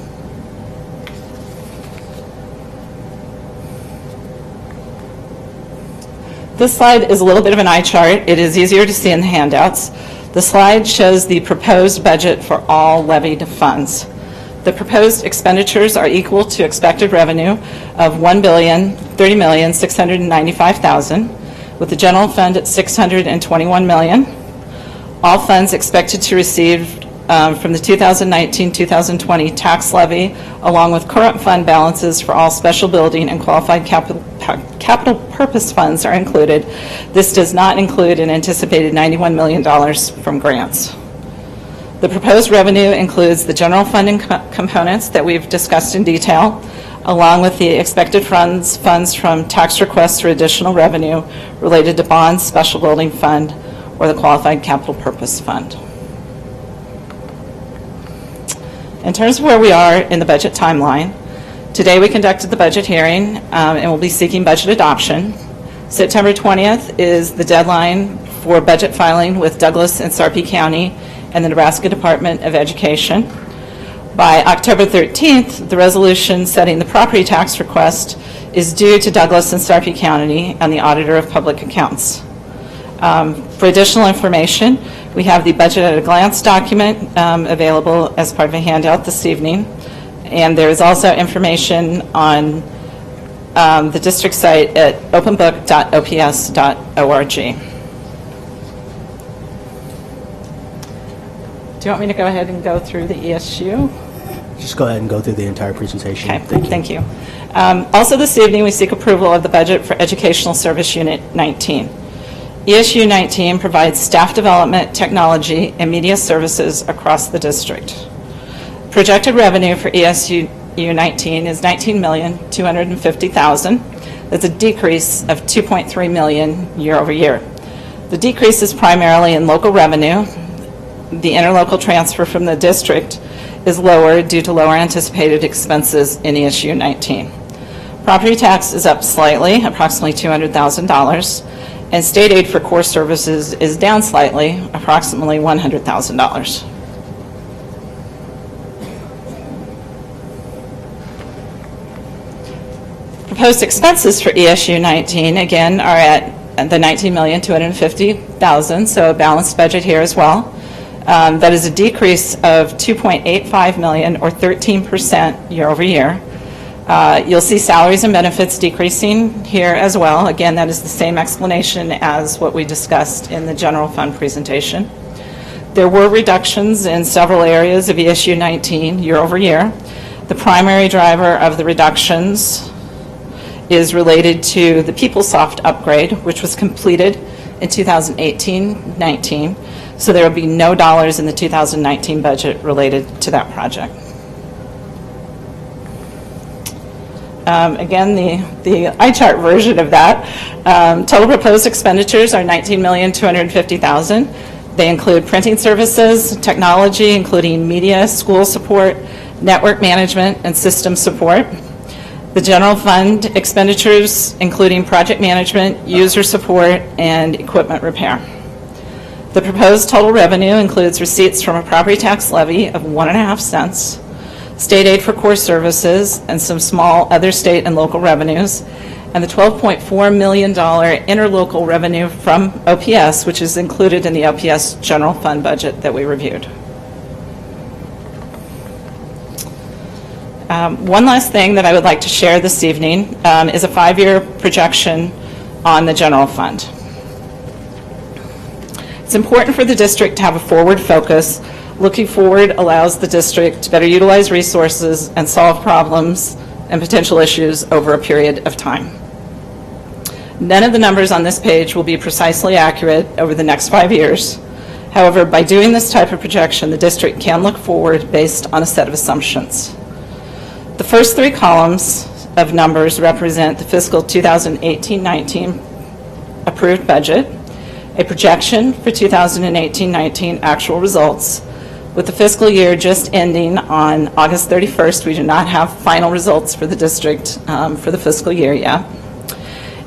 This slide is a little bit of an eye chart. It is easier to see in the handouts. The slide shows the proposed budget for all levied funds. The proposed expenditures are equal to expected revenue of $1,030,695,000, with the general fund at $621 million. All funds expected to receive from the 2019-2020 tax levy, along with current fund balances for all special building and qualified capital purpose funds are included. This does not include an anticipated $91 million from grants. The proposed revenue includes the general funding components that we've discussed in detail, along with the expected funds from tax requests for additional revenue related to bonds, special building fund, or the qualified capital purpose fund. In terms of where we are in the budget timeline, today we conducted the budget hearing and we'll be seeking budget adoption. September 20th is the deadline for budget filing with Douglas and Sarpy County and the Nebraska Department of Education. By October 13th, the resolution setting the property tax request is due to Douglas and Sarpy County and the Auditor of Public Accounts. For additional information, we have the Budget at a Glance document available as part of a handout this evening. And there is also information on the district site at openbook.ops.org. Do you want me to go ahead and go through the ESU? Just go ahead and go through the entire presentation. Okay, thank you. Also this evening, we seek approval of the budget for Educational Service Unit 19. ESU 19 provides staff development, technology, and media services across the district. Projected revenue for ESU 19 is $19,250,000. That's a decrease of $2.3 million year over year. The decrease is primarily in local revenue. The interlocal transfer from the district is lower due to lower anticipated expenses in ESU 19. Property tax is up slightly, approximately $200,000, and state aid for core services is down slightly, approximately $100,000. Proposed expenses for ESU 19, again, are at the $19,250,000, so a balanced budget here as well. That is a decrease of $2.85 million or 13% year over year. You'll see salaries and benefits decreasing here as well. Again, that is the same explanation as what we discussed in the general fund presentation. There were reductions in several areas of ESU 19 year over year. The primary driver of the reductions is related to the PeopleSoft upgrade, which was completed in 2018-19. So there will be no dollars in the 2019 budget related to that project. Again, the eye chart version of that. Total proposed expenditures are $19,250,000. They include printing services, technology, including media, school support, network management, and system support. The general fund expenditures, including project management, user support, and equipment repair. The proposed total revenue includes receipts from a property tax levy of 1.5 cents, state aid for core services, and some small other state and local revenues, and the $12.4 million interlocal revenue from OPS, which is included in the OPS general fund budget that we reviewed. One last thing that I would like to share this evening is a 5-year projection on the general fund. It's important for the district to have a forward focus. Looking forward allows the district to better utilize resources and solve problems and potential issues over a period of time. None of the numbers on this page will be precisely accurate over the next 5 years. However, by doing this type of projection, the district can look forward based on a set of assumptions. The first 3 columns of numbers represent the fiscal 2018-19 approved budget, a projection for 2018-19 actual results. With the fiscal year just ending on August 31st, we do not have final results for the district for the fiscal year yet.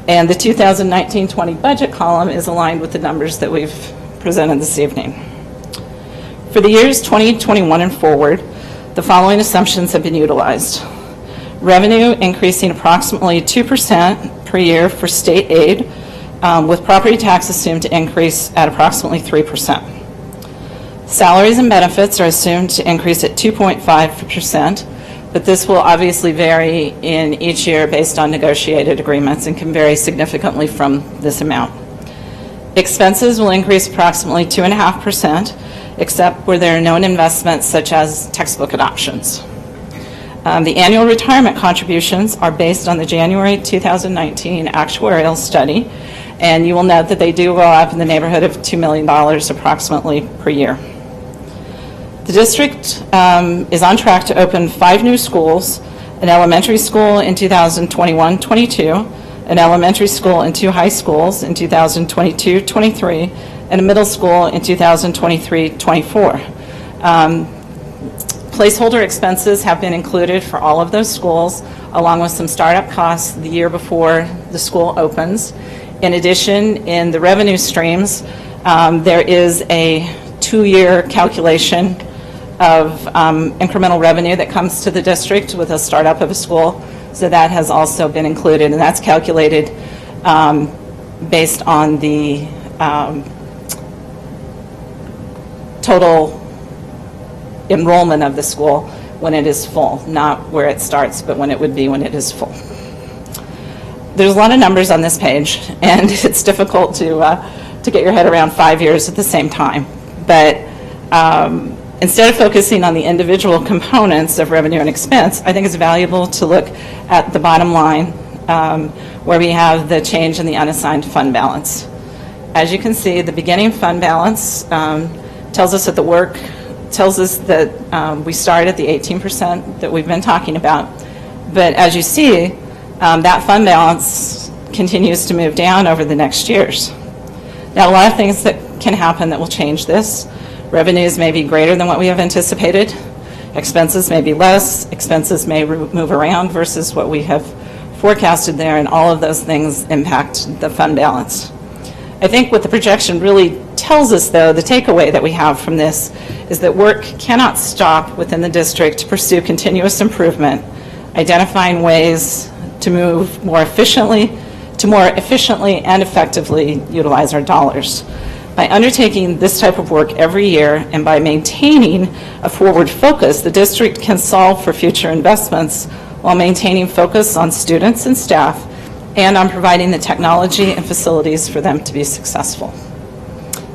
And the 2019-20 budget column is aligned with the numbers that we've presented this evening. For the years 2021 and forward, the following assumptions have been utilized. Revenue increasing approximately 2% per year for state aid, with property tax assumed to increase at approximately 3%. Salaries and benefits are assumed to increase at 2.5%, but this will obviously vary in each year based on negotiated agreements and can vary significantly from this amount. Expenses will increase approximately 2.5%, except where there are known investments such as textbook adoptions. The annual retirement contributions are based on the January 2019 actuarial study, and you will note that they do go up in the neighborhood of $2 million approximately per year. The district is on track to open 5 new schools, an elementary school in 2021-22, an elementary school and 2 high schools in 2022-23, and a middle school in 2023-24. Placeholder expenses have been included for all of those schools, along with some startup costs the year before the school opens. In addition, in the revenue streams, there is a 2-year calculation of incremental revenue that comes to the district with a startup of a school. So that has also been included, and that's calculated based on the total enrollment of the school when it is full, not where it starts, but when it would be when it is full. There's a lot of numbers on this page, and it's difficult to get your head around 5 years at the same time. But instead of focusing on the individual components of revenue and expense, I think it's valuable to look at the bottom line where we have the change in the unassigned fund balance. As you can see, the beginning fund balance tells us that we start at the 18% that we've been talking about. But as you see, that fund balance continues to move down over the next years. Now, a lot of things that can happen that will change this. Revenues may be greater than what we have anticipated. Expenses may be less. Expenses may move around versus what we have forecasted there, and all of those things impact the fund balance. I think what the projection really tells us, though, the takeaway that we have from this is that work cannot stop within the district to pursue continuous improvement, identifying ways to move more efficiently and effectively utilize our dollars. By undertaking this type of work every year and by maintaining a forward focus, the district can solve for future investments while maintaining focus on students and staff and on providing the technology and facilities for them to be successful.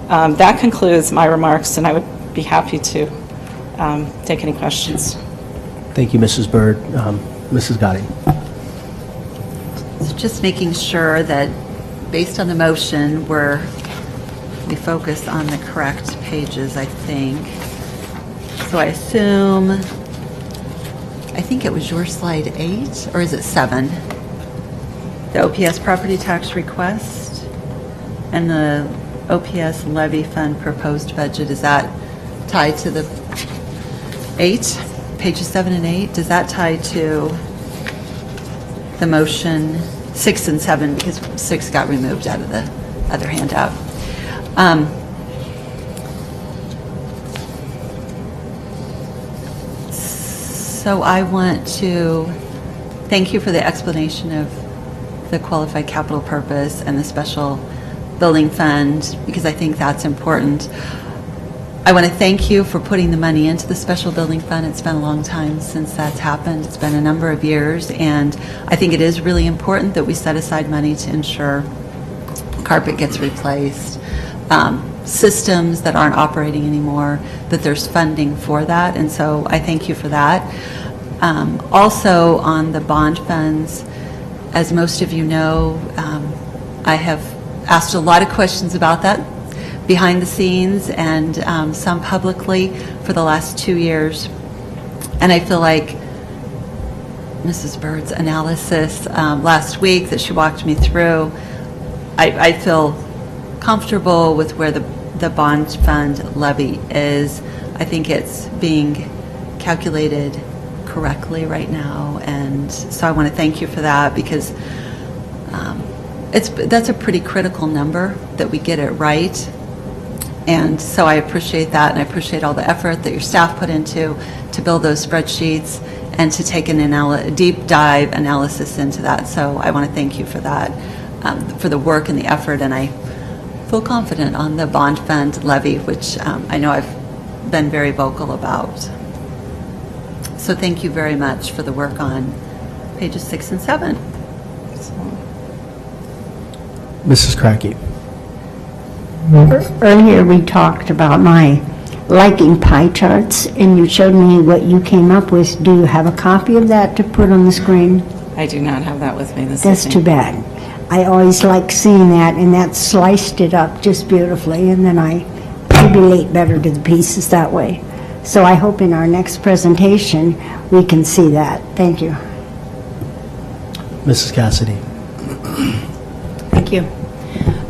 That concludes my remarks, and I would be happy to take any questions. Thank you, Mrs. Byrd. Mrs. Gotti. So just making sure that based on the motion, we focus on the correct pages, I think. So I think it was your slide 8, or is it 7? The OPS property tax request and the OPS levy fund proposed budget, is that tied to the 8, pages 7 and 8? Does that tie to the motion 6 and 7, because 6 got removed out of the other handout? So I want to thank you for the explanation of the qualified capital purpose and the special building fund, because I think that's important. I want to thank you for putting the money into the special building fund. It's been a long time since that's happened. It's been a number of years, and I think it is really important that we set aside money to ensure carpet gets replaced, systems that aren't operating anymore, that there's funding for that, and so I thank you for that. Also, on the bond funds, as most of you know, I have asked a lot of questions about that behind the scenes and some publicly for the last 2 years. And I feel like Mrs. Bird's analysis last week that she walked me through, I feel comfortable with where the bond fund levy is. I think it's being calculated correctly right now, and so I want to thank you for that, because that's a pretty critical number that we get it right. And so I appreciate that, and I appreciate all the effort that your staff put into to build those spreadsheets and to take a deep dive analysis into that. So I want to thank you for that, for the work and the effort, and I feel confident on the bond fund levy, which I know I've been very vocal about. So thank you very much for the work on pages 6 and 7. Mrs. Cracky. Earlier, we talked about my liking pie charts, and you showed me what you came up with. Do you have a copy of that to put on the screen? I do not have that with me this evening. That's too bad. I always like seeing that, and that sliced it up just beautifully, and then I relate better to the pieces that way. So I hope in our next presentation, we can see that. Thank you. Mrs. Cassidy. Thank you.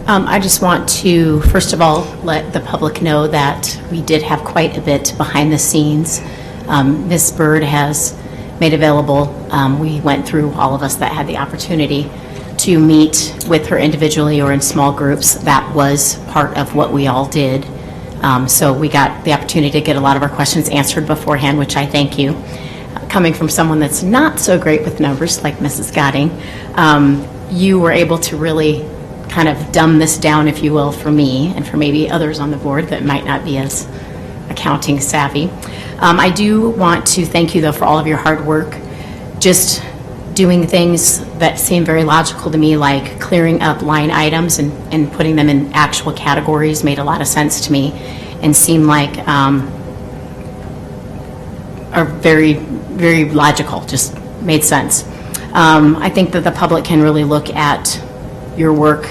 I just want to, first of all, let the public know that we did have quite a bit behind the scenes. Ms. Bird has made available, we went through, all of us that had the opportunity to meet with her individually or in small groups. That was part of what we all did. So we got the opportunity to get a lot of our questions answered beforehand, which I thank you. Coming from someone that's not so great with numbers, like Mrs. Gotting, you were able to really kind of dumb this down, if you will, for me and for maybe others on the board that might not be as accounting savvy. I do want to thank you, though, for all of your hard work, just doing things that seem very logical to me, like clearing up line items and putting them in actual categories made a lot of sense to me and seemed like are very, very logical, just made sense. I think that the public can really look at your work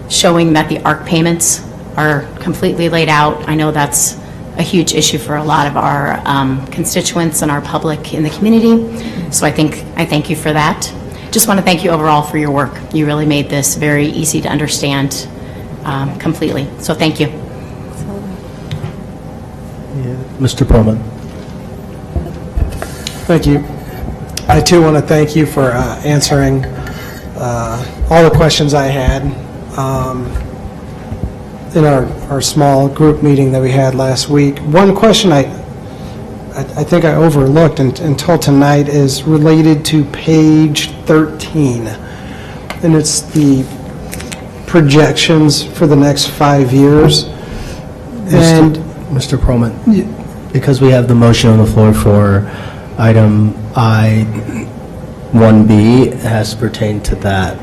showing that the ARC payments are completely laid out. I know that's a huge issue for a lot of our constituents and our public in the community. So I thank you for that. Just want to thank you overall for your work. You really made this very easy to understand completely. So thank you. Mr. Perlman. Thank you. I too want to thank you for answering all the questions I had in our small group meeting that we had last week. One question I think I overlooked until tonight is related to page 13, and it's the projections for the next 5 years. And Mr. Perlman, because we have the motion on the floor for item I-1B, it has pertained to that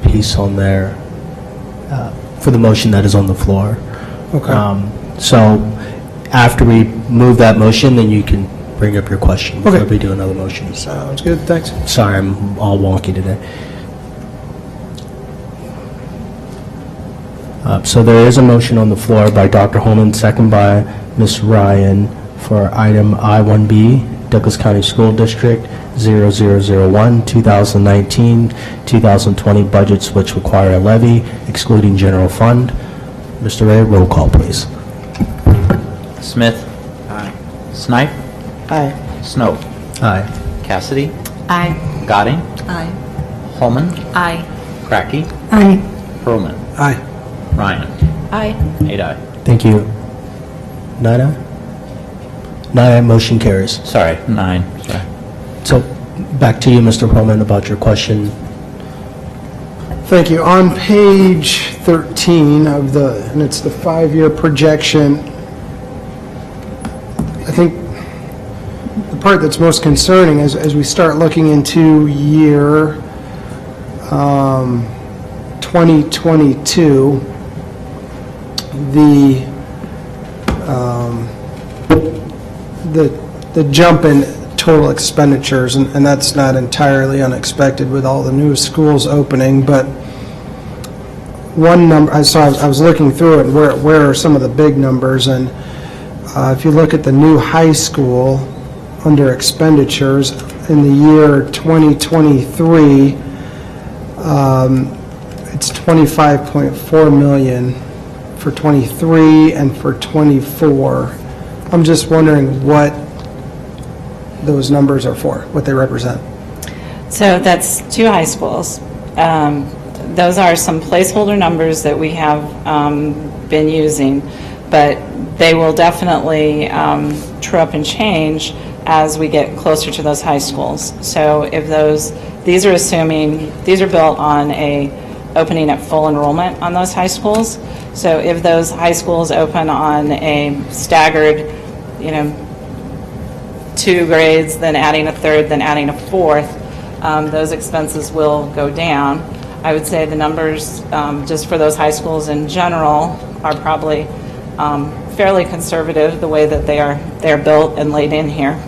piece on there for the motion that is on the floor. Okay. So after we move that motion, then you can bring up your question before we do another motion. Sounds good, thanks. Sorry, I'm all wonky today. So there is a motion on the floor by Dr. Holman, second by Ms. Ryan, for item I-1B, Douglas County School District 0001, 2019-2020 budgets which require a levy, excluding general fund. Mr. Ray, roll call, please. Smith. Aye. Snipe. Aye. Snow. Aye. Cassidy. Aye. Gotting. Aye. Holman. Aye. Cracky. Aye. Perlman. Aye. Ryan. Aye. 8 aye. Thank you. 9 aye? 9 aye, motion carries. Sorry, 9. Sorry. So back to you, Mr. Perlman, about your question. Thank you. On page 13 of and it's the 5-year projection, part that's most concerning is as we start looking into year 2022, the jump in total expenditures, and that's not entirely unexpected with all the new schools opening, but one number, I was looking through it, where are some of the big numbers, and if you look at the new high school under expenditures in the year 2023, it's $25.4 million for 23 and for 24. I'm just wondering what those numbers are for, what they represent. So that's two high schools. Those are some placeholder numbers that we have been using, but they will definitely true up and change as we get closer to those high schools. So if these are built on a opening at full enrollment on those high schools. So if those high schools open on a staggered, 2 grades, then adding a third, then adding a fourth, those expenses will go down. I would say the numbers just for those high schools in general are probably fairly conservative the way that they're built and laid in here.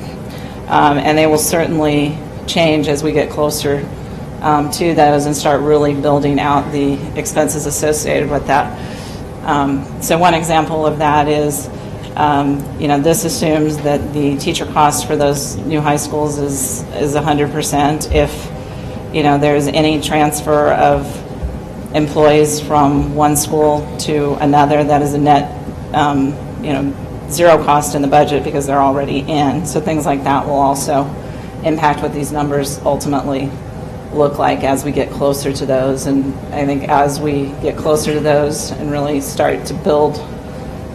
And they will certainly change as we get closer to those and start really building out the expenses associated with that. So one example of that is, this assumes that the teacher cost for those new high schools is 100%. If, there's any transfer of employees from one school to another, that is a net, zero cost in the budget because they're already in. So things like that will also impact what these numbers ultimately look like as we get closer to those. And I think as we get closer to those and really start to build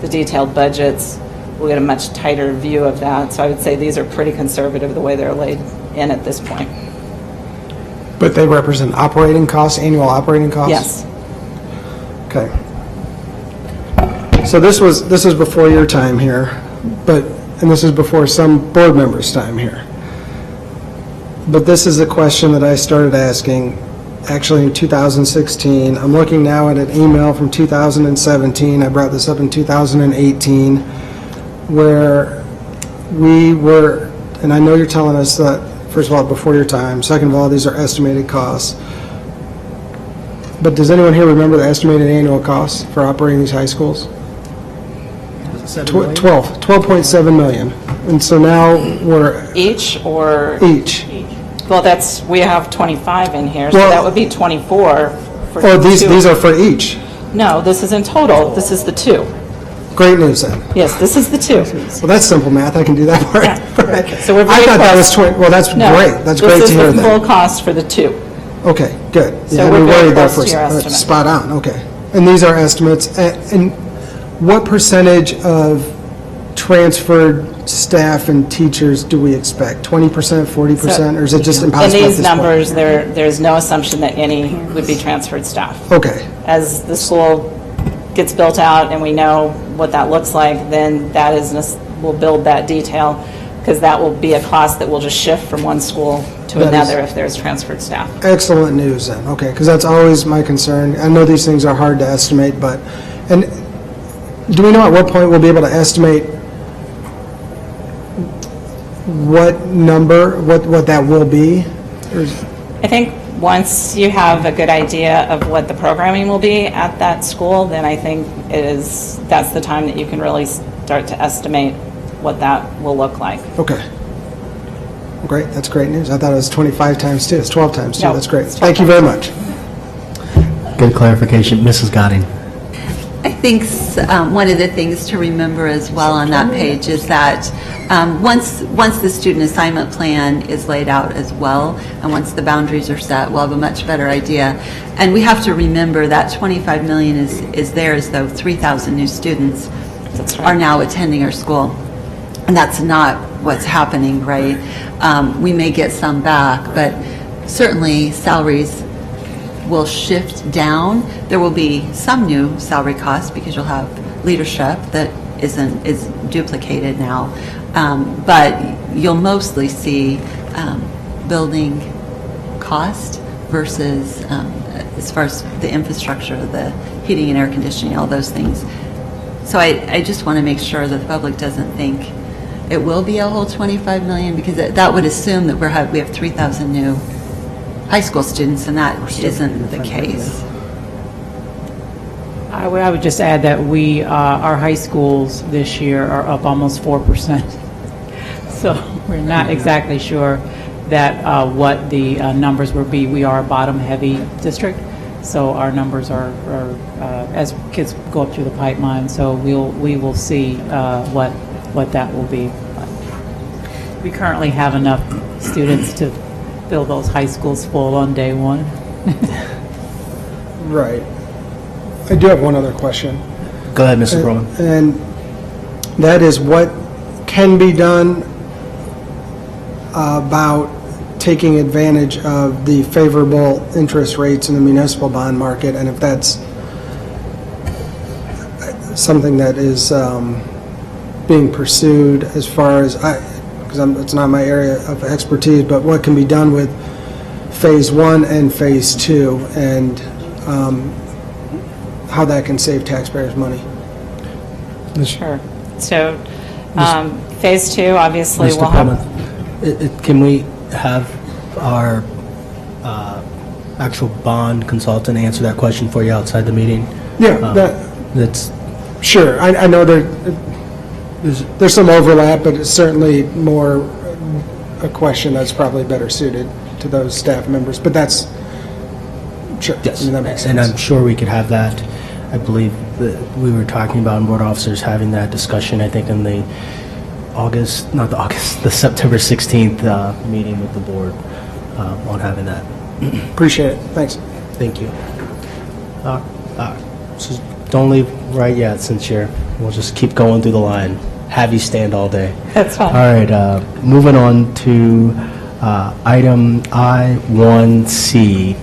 the detailed budgets, we'll get a much tighter view of that. So I would say these are pretty conservative the way they're laid in at this point. But they represent operating costs, annual operating costs? Yes. Okay. So this was before your time here, and this is before some board members' time here. But this is a question that I started asking actually in 2016. I'm looking now at an email from 2017. I brought this up in 2018, where we were, and I know you're telling us that, first of all, before your time. Second of all, these are estimated costs. But does anyone here remember the estimated annual costs for operating these high schools? 12.7 million. And so now we're... Each or? Each. Well, we have 25 in here, so Well, that would be 24 for Oh, two. these are for each. No, this is in total. This is the two. Great news then. Yes, this is the two. Well, that's simple math. I can do that part. Yeah. So we're I very thought that was close. 20. Well, that's No, great. That's great to hear This is the full that. cost for the two. Okay, good. So Yeah, we're we very worried there close for a to your second. estimate. Spot on, okay. And these are estimates. And what percentage of transferred staff and teachers do we expect? 20%, 40%, or is it just impossible In at these this point? numbers, there's no assumption that any would be transferred staff. Okay, As the school gets built out and we know what that looks like, then we'll build that detail, because that will be a cost that will just shift from one school to That is- another if there's transferred staff. excellent news then. Okay, because that's always my concern. I know these things are hard to estimate, and do we know at what point we'll be able to estimate what number, what that will be? Or is- I think once you have a good idea of what the programming will be at that school, then I think that's the time that you can really start to estimate what that will look like. Okay. Great, that's great news. I thought it was 25 times 2. It's 12 times 2. No, That's great. it's 12 Thank you very much. Good clarification. Mrs. Godding. I think one of the things to remember as well on that page is that once the student assignment plan is laid out as well, and once the boundaries are set, we'll have a much better idea. And we have to remember that 25 million is there as though 3,000 new students are now attending our school. And that's not what's happening, right? We may get some back, but certainly salaries will shift down. There will be some new salary costs because you'll have leadership that is duplicated now. But you'll mostly see building cost versus, as far as the infrastructure, the heating and air conditioning, all those things. So I just want to make sure that the public doesn't think it will be a whole 25 million, because that would assume that we have 3,000 new high school students, and that isn't the case. I would just add that our high schools this year are up almost 4%. So we're not exactly sure that what the numbers will be. We are a bottom-heavy district, so our numbers are as kids go up through the pipeline. So we will see what that will be. We currently have enough students to fill those high schools full on day one. Right. I do have one other question. Go ahead, Mrs. Broman. And that is, what can be done about taking advantage of the favorable interest rates in the municipal bond market, and if that's something that is being pursued as far as, because it's not my area of expertise, but what can be done with Phase 1 and Phase 2, and how that can save taxpayers money? Sure. So, Phase 2, obviously, Mr. we'll have... Pullman, can we have our actual bond consultant answer that question for you outside the meeting? Yeah, That's sure. I know there's some overlap, but it's certainly more a question that's probably better suited to those staff members. But that's, sure. Yes, I mean, that makes sense. and I'm sure we could have that. I believe that we were talking about board officers having that discussion, I think, in the the September 16th meeting with the board on having that. Appreciate it. Thanks. Thank you. So don't leave right yet, since we'll just keep going through the line. Have you stand all day. That's fine. All right, moving on to item I1C,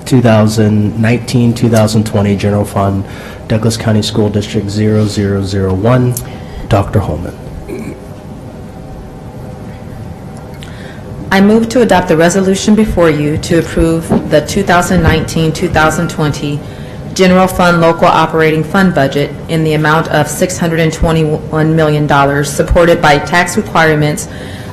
2019-2020 General Fund, Douglas County School District 0001. Dr. Holman. I move to adopt the resolution before you to approve the 2019-2020 General Fund Local Operating Fund budget in the amount of $621 million, supported by tax requirements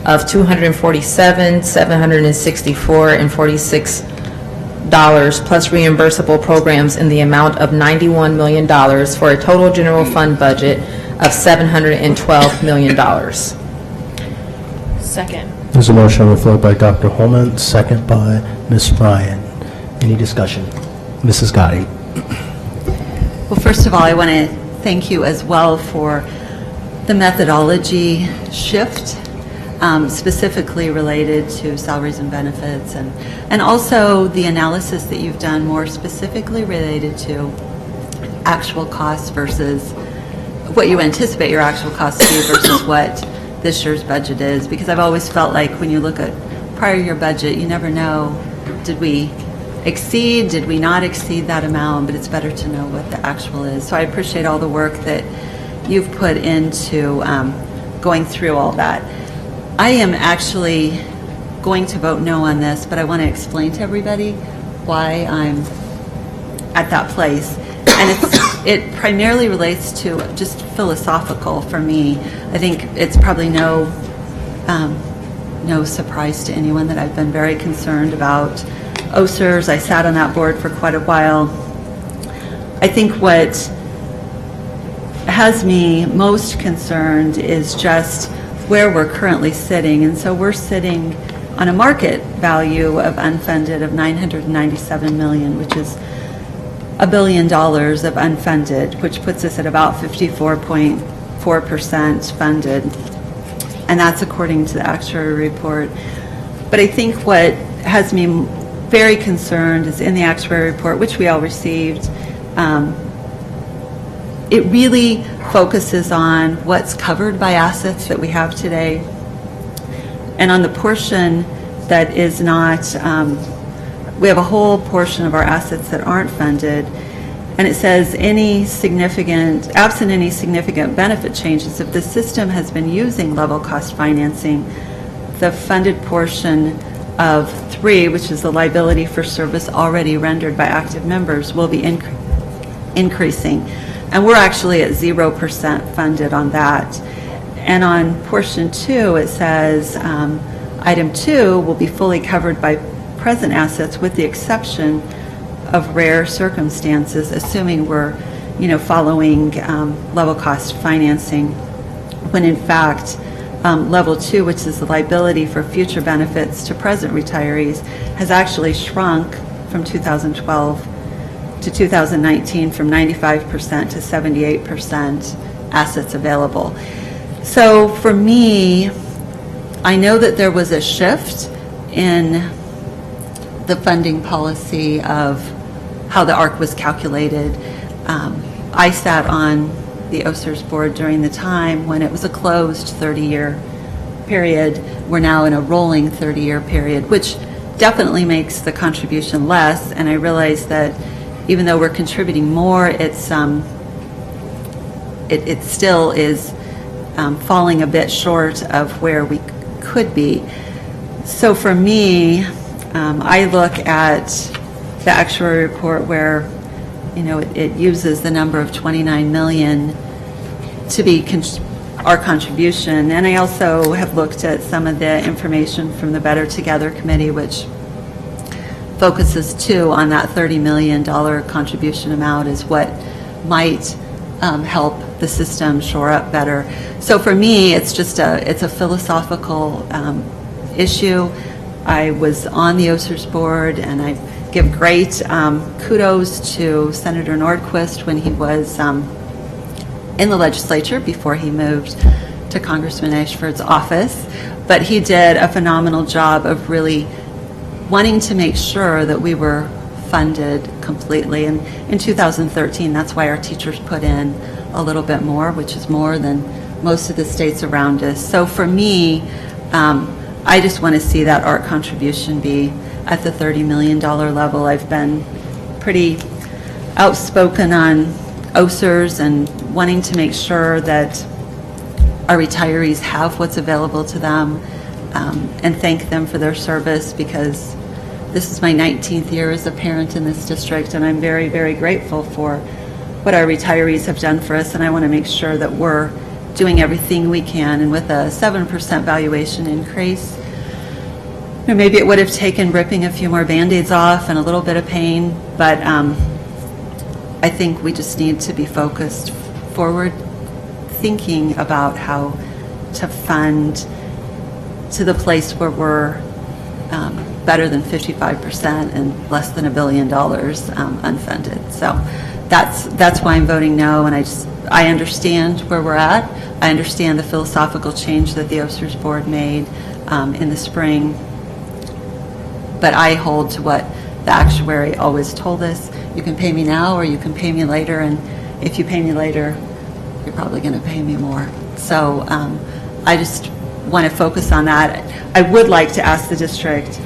of $247,764.46 plus reimbursable programs in the amount of $91 million, for a total general fund budget of $712 million. Second. There's a motion on the floor by Dr. Holman, second by Ms. Ryan. Any discussion? Mrs. Gotti. Well, first of all, I want to thank you as well for the methodology shift, specifically related to salaries and benefits, and also the analysis that you've done more specifically related to actual costs versus what you anticipate your actual costs to be versus what this year's budget is. Because I've always felt like when you look at prior year budget, you never know, did we exceed, did we not exceed that amount, but it's better to know what the actual is. So I appreciate all the work that you've put into going through all that. I am actually going to vote no on this, but I want to explain to everybody why I'm at that place. And it primarily relates to just philosophical for me. I think it's probably no surprise to anyone that I've been very concerned about OSERS. I sat on that board for quite a while. I think what has me most concerned is just where we're currently sitting. And so we're sitting on a market value of unfunded of $997 million, which is $1 billion of unfunded, which puts us at about 54.4% funded. And that's according to the actuary report. But I think what has me very concerned is in the actuary report, which we all received, it really focuses on what's covered by assets that we have today. And on the portion that is not, we have a whole portion of our assets that aren't funded. And it says absent any significant benefit changes, if the system has been using level cost financing, the funded portion of 3, which is the liability for service already rendered by active members, will be increasing. And we're actually at 0% funded on that. And on portion 2, it says item 2 will be fully covered by present assets with the exception of rare circumstances, assuming we're, following level cost financing, when in fact, level 2, which is the liability for future benefits to present retirees, has actually shrunk from 2012 to 2019 from 95% to 78% assets available. So for me, I know that there was a shift in the funding policy of how the ARC was calculated. I sat on the OSERS board during the time when it was a closed 30-year period. We're now in a rolling 30-year period, which definitely makes the contribution less. And I realize that even though we're contributing more, it still is falling a bit short of where we could be. So for me, I look at the actuary report where, it uses the number of 29 million to be our contribution. And I also have looked at some of the information from the Better Together Committee, which focuses too on that $30 million contribution amount as what might help the system shore up better. So for me, it's a philosophical issue. I was on the OSERS board, and I give great kudos to Senator Nordquist when he was in the legislature before he moved to Congressman Ashford's office. But he did a phenomenal job of really wanting to make sure that we were funded completely. And in 2013, that's why our teachers put in a little bit more, which is more than most of the states around us. So for me, I just want to see that ARC contribution be at the $30 million level. I've been pretty outspoken on OSERS and wanting to make sure that our retirees have what's available to them, and thank them for their service, because this is my 19th year as a parent in this district, and I'm very, very grateful for what our retirees have done for us, and I want to make sure that we're doing everything we can. And with a 7% valuation increase, maybe it would have taken ripping a few more Band-Aids off and a little bit of pain, but I think we just need to be focused forward, thinking about how to fund to the place where we're better than 55% and less than $1 billion unfunded. So that's why I'm voting no, and I understand where we're at. I understand the philosophical change that the OSERS board made in the spring, but I hold to what the actuary always told us. You can pay me now or you can pay me later, and if you pay me later, you're probably going to pay me more. So I just want to focus on that. I would like to ask the district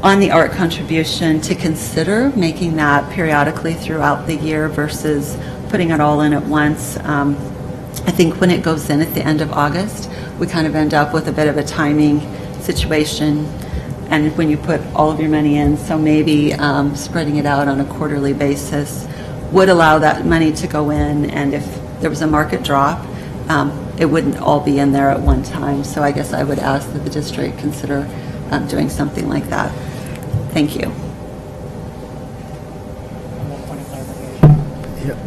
on the ARC contribution to consider making that periodically throughout the year versus putting it all in at once. I think when it goes in at the end of August, we kind of end up with a bit of a timing situation, and when you put all of your money in, so maybe spreading it out on a quarterly basis would allow that money to go in, and if there was a market drop, it wouldn't all be in there at one time. So I guess I would ask that the district consider doing something like that. Thank you.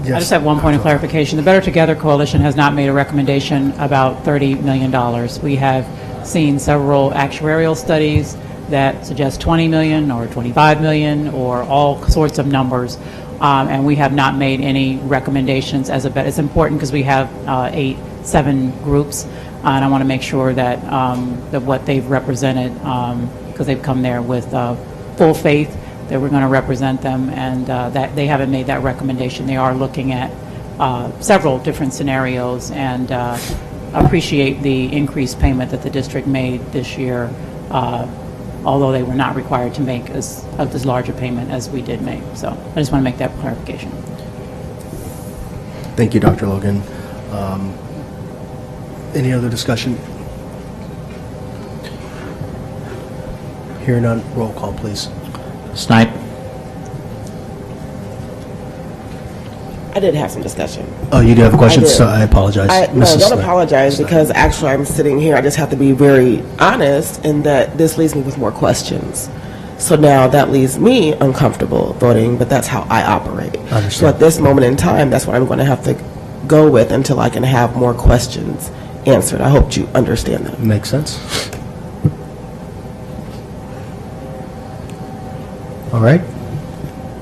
I just have one point of clarification. The Better Together Coalition has not made a recommendation about $30 million. We have seen several actuarial studies that suggest 20 million or 25 million or all sorts of numbers, and we have not made any recommendations as a bet. It's important because we have 7 groups, and I want to make sure that that what they've represented, because they've come there with full faith that we're going to represent them, and that they haven't made that recommendation. They are looking at several different scenarios, and appreciate the increased payment that the district made this year, although they were not required to make as large a payment as we did make. So I just want to make that clarification. Thank you, Dr. Logan. Any other discussion? Hearing none, roll call, please. Snipe. I did have some discussion. Oh, you do have a question? I did. So I apologize. No, Mrs. don't Smith. apologize, because actually I'm sitting here, I just have to be very honest in that this leaves me with more questions. So now that leaves me uncomfortable voting, but that's how I operate. Understand. So at this moment in time, that's what I'm going to have to go with until I can have more questions answered. I hope you understand that. Makes sense. All right.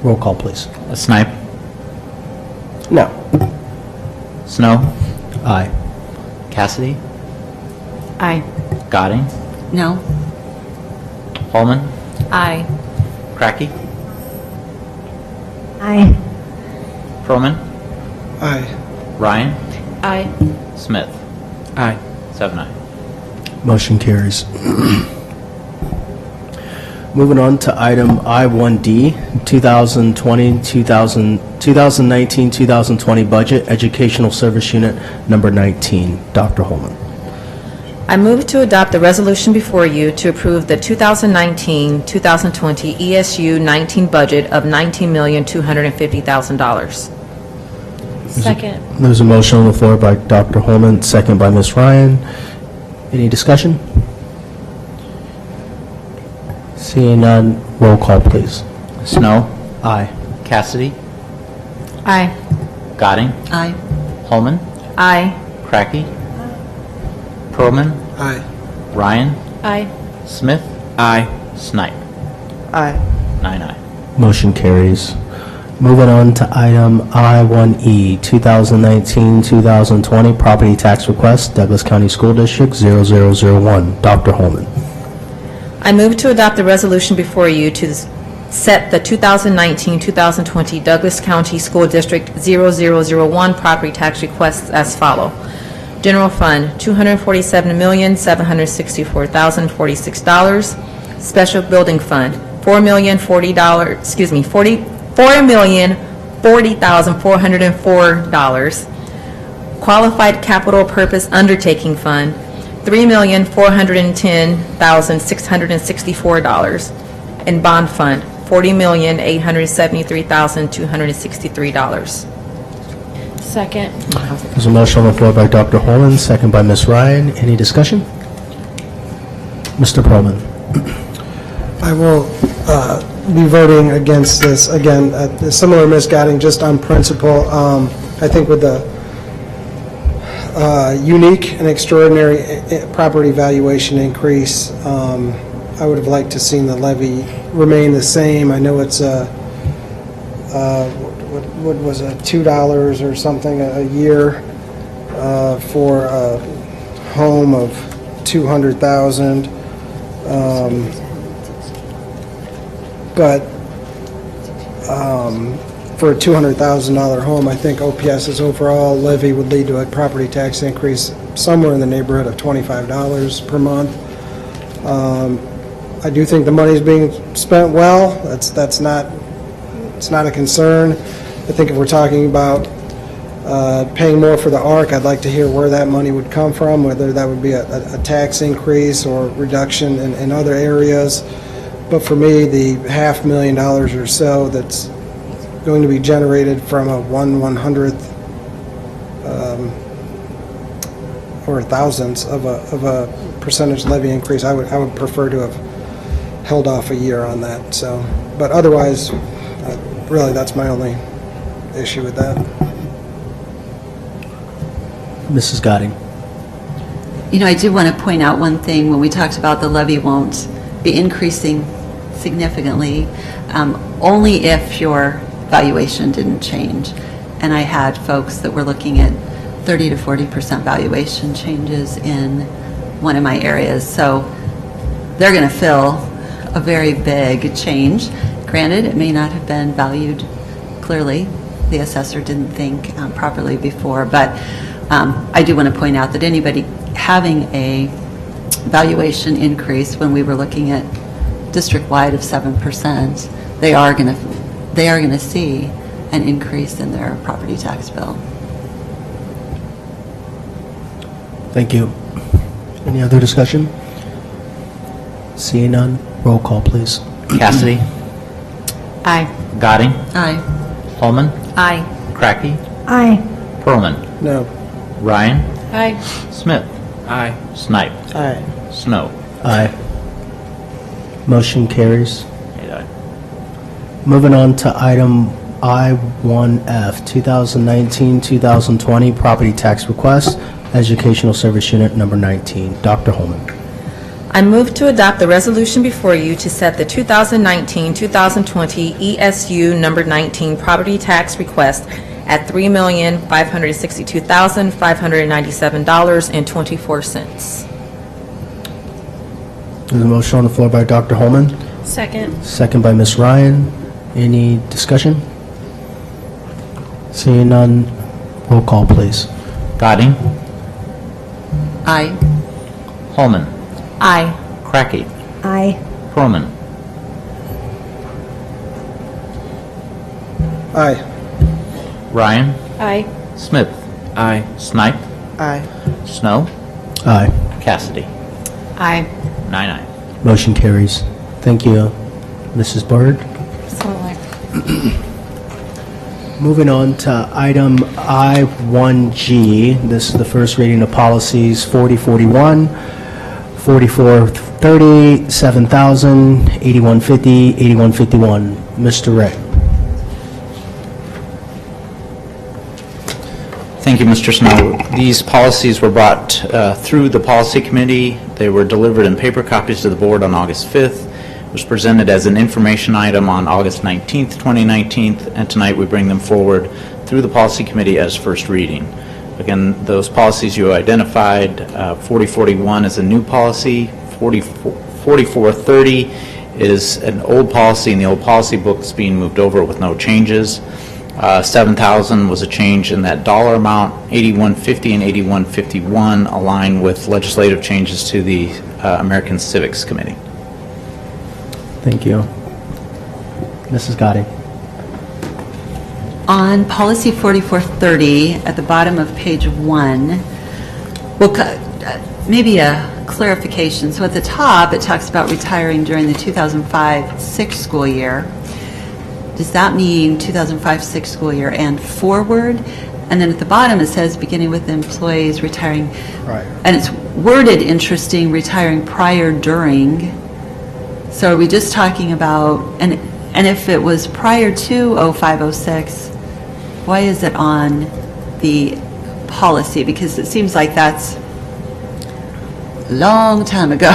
Roll call, please. Snipe. No. Snow. Aye. Cassidy. Aye. Gadding. No? Holman. Aye. Cracky. Aye. Pearlman. Aye. Ryan. Aye. Smith. Aye. 7-0. Motion carries. Moving on to item I-1D, 2019-2020 budget, Educational Service Unit Number 19. Dr. Holman. I move to adopt the resolution before you to approve the 2019-2020 ESU 19 budget of $19,250,000. Second. There's a motion on the floor by Dr. Holman, second by Ms. Ryan. Any discussion? Seeing none, roll call, please. Snow. Aye. Cassidy. Aye. Gadding. Aye. Holman. Aye. Cracky. Pearlman. Aye. Ryan. Aye. Smith. Aye. Snipe. Aye. 9-0. Motion carries. Moving on to item I-1E, 2019-2020 property tax request, Douglas County School District 0001. Dr. Holman. I move to adopt the resolution before you to set the 2019-2020 Douglas County School District 0001 property tax requests as follow. General Fund, $247,764,046. Special Building Fund, $4,040,404. Qualified Capital Purpose Undertaking Fund, $3,410,664. And Bond Fund, $40,873,263. Second. There's a motion on the floor by Dr. Holman, second by Ms. Ryan. Any discussion? Mr. Pearlman. I will be voting against this. Again, similar misguiding, just on principle. I think with the unique and extraordinary property valuation increase, I would have liked to seen the levy remain the same. I know it's what was it, $2 or something a year for a home of $200,000. But for a $200,000 home, I think OPS's overall levy would lead to a property tax increase somewhere in the neighborhood of $25 per month. I do think the money is being spent well. It's not a concern. I think if we're talking about paying more for the ARC, I'd like to hear where that money would come from, whether that would be a tax increase or reduction in other areas. But for me, the $500,000 or so that's going to be generated from a 1/100th or thousandths of a percentage levy increase, I would prefer to have held off a year on that. So, but otherwise, really, that's my only issue with that. Mrs. Gadding. You know, I do want to point out one thing. When we talked about the levy won't be increasing significantly, only if your valuation didn't change. And I had folks that were looking at 30 to 40% valuation changes in one of my areas. So they're going to feel a very big change. Granted, it may not have been valued clearly. The assessor didn't think properly before, but I do want to point out that anybody having a valuation increase when we were looking at district-wide of 7%, they are going to see an increase in their property tax bill. Thank you. Any other discussion? Seeing none, roll call, please. Cassidy. Aye. Gadding. Aye. Holman. Aye. Cracky. Aye. Pearlman. No. Ryan. Aye. Smith. Aye. Snipe. Aye. Snow. Aye. Motion carries. 8 ayes. Moving on to item I1F, 2019-2020 Property Tax Request, Educational Service Unit Number 19. Dr. Holman. I move to adopt the resolution before you to set the 2019-2020 ESU number 19 property tax request at $3,562,597.24. There's a motion on the floor by Dr. Holman, Second. second by Ms. Ryan. Any discussion? Seeing none, roll call, please. Gadding. Aye. Holman. Aye. Cracky. Aye. Pearlman. Aye. Ryan. Aye. Smith. Aye. Snipe. Aye. Snow. Aye. Cassidy. Aye. 9 ayes. Motion carries. Thank you. Mrs. Byrd. Moving on to item I1G. This is the first reading of policies 4041, 4430, 7000, 8150, 8151. Mr. Ray. Thank you, Mr. Snow. These policies were brought through the policy committee. They were delivered in paper copies to the board on August 5th. It was presented as an information item on August 19th, 2019, and tonight we bring them forward through the policy committee as first reading. Again, those policies you identified, 4041 is a new policy, 4430 is an old policy, and the old policy book is being moved over with no changes. 7,000 was a change in that dollar amount. 8150 and 8151 align with legislative changes to the American Civics Committee. Thank you. Mrs. Gotti. On policy 4430, at the bottom of page 1, well, maybe a clarification. So at the top, it talks about retiring during the 2005-06 school year. Does that mean 2005-06 school year and forward? And then at the bottom, it says beginning with employees retiring. Right. And it's worded interesting, retiring prior, during. So are we just talking about, and if it was prior to 05-06, why is it on the policy? Because it seems like that's a long time ago.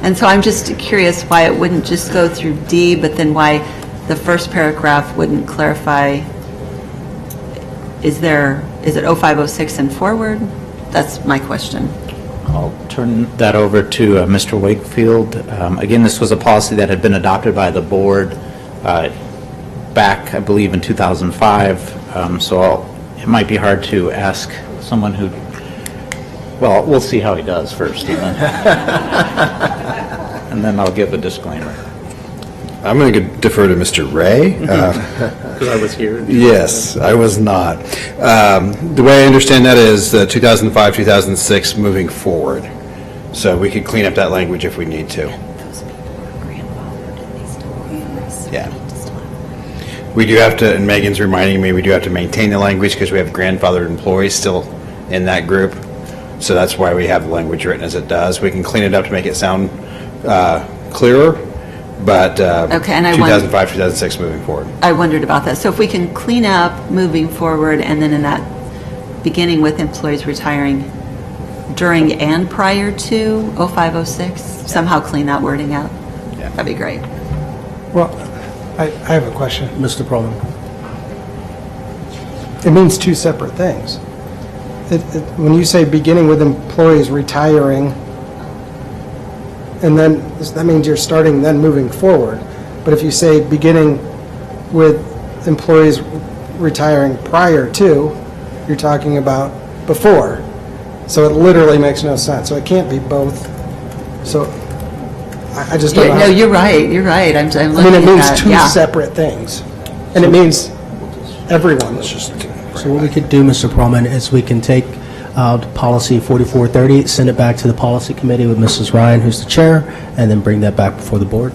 And so I'm just curious why it wouldn't just go through D, but then why the first paragraph wouldn't clarify, is it 05-06 and forward? That's my question. I'll turn that over to Mr. Wakefield. Again, this was a policy that had been adopted by the board back, I believe, in 2005. It might be hard to ask someone who, well, we'll see how he does first, and then I'll give a disclaimer. I'm going to defer to Mr. Ray. Because I was here. Yes, I was not. The way I understand that is 2005-2006 moving forward. So we could clean up that language if we need to. Yeah. We do have to, and Megan's reminding me, we do have to maintain the language because we have grandfathered employees still in that group. So that's why we have the language written as it does. We can clean it up to make it sound clearer. But Okay, and 2005-2006 moving forward. I wondered about that. So if we can clean up moving forward, and then in that beginning with employees retiring during and prior to 05-06, somehow clean that wording out, that'd be great. Well, I have a question. Mr. Perlman. It means two separate things. When you say beginning with employees retiring, and then that means you're starting then moving forward. But if you say beginning with employees retiring prior to, you're talking about before. So it literally makes no sense. So it can't be both. So I just don't know. No, you're right. You're right. I'm looking at that. I mean, it means two separate things. And it means everyone. So what we could do, Mr. Perlman, is we can take out policy 4430, send it back to the policy committee with Mrs. Ryan, who's the chair, and then bring that back before the board.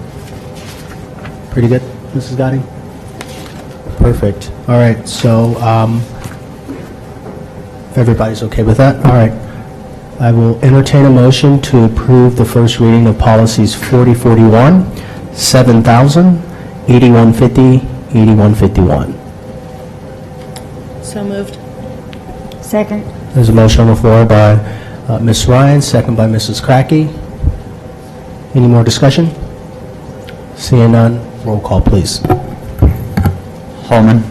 Pretty good, Mrs. Gotti? Perfect. All right, so if everybody's okay with that, all right. I will entertain a motion to approve the first reading of policies 4041, 7000, 8150, 8151. So moved. Second. There's a motion on the floor by Ms. Ryan, second by Mrs. Cracky. Any more discussion? Seeing none, roll call, please. Holman,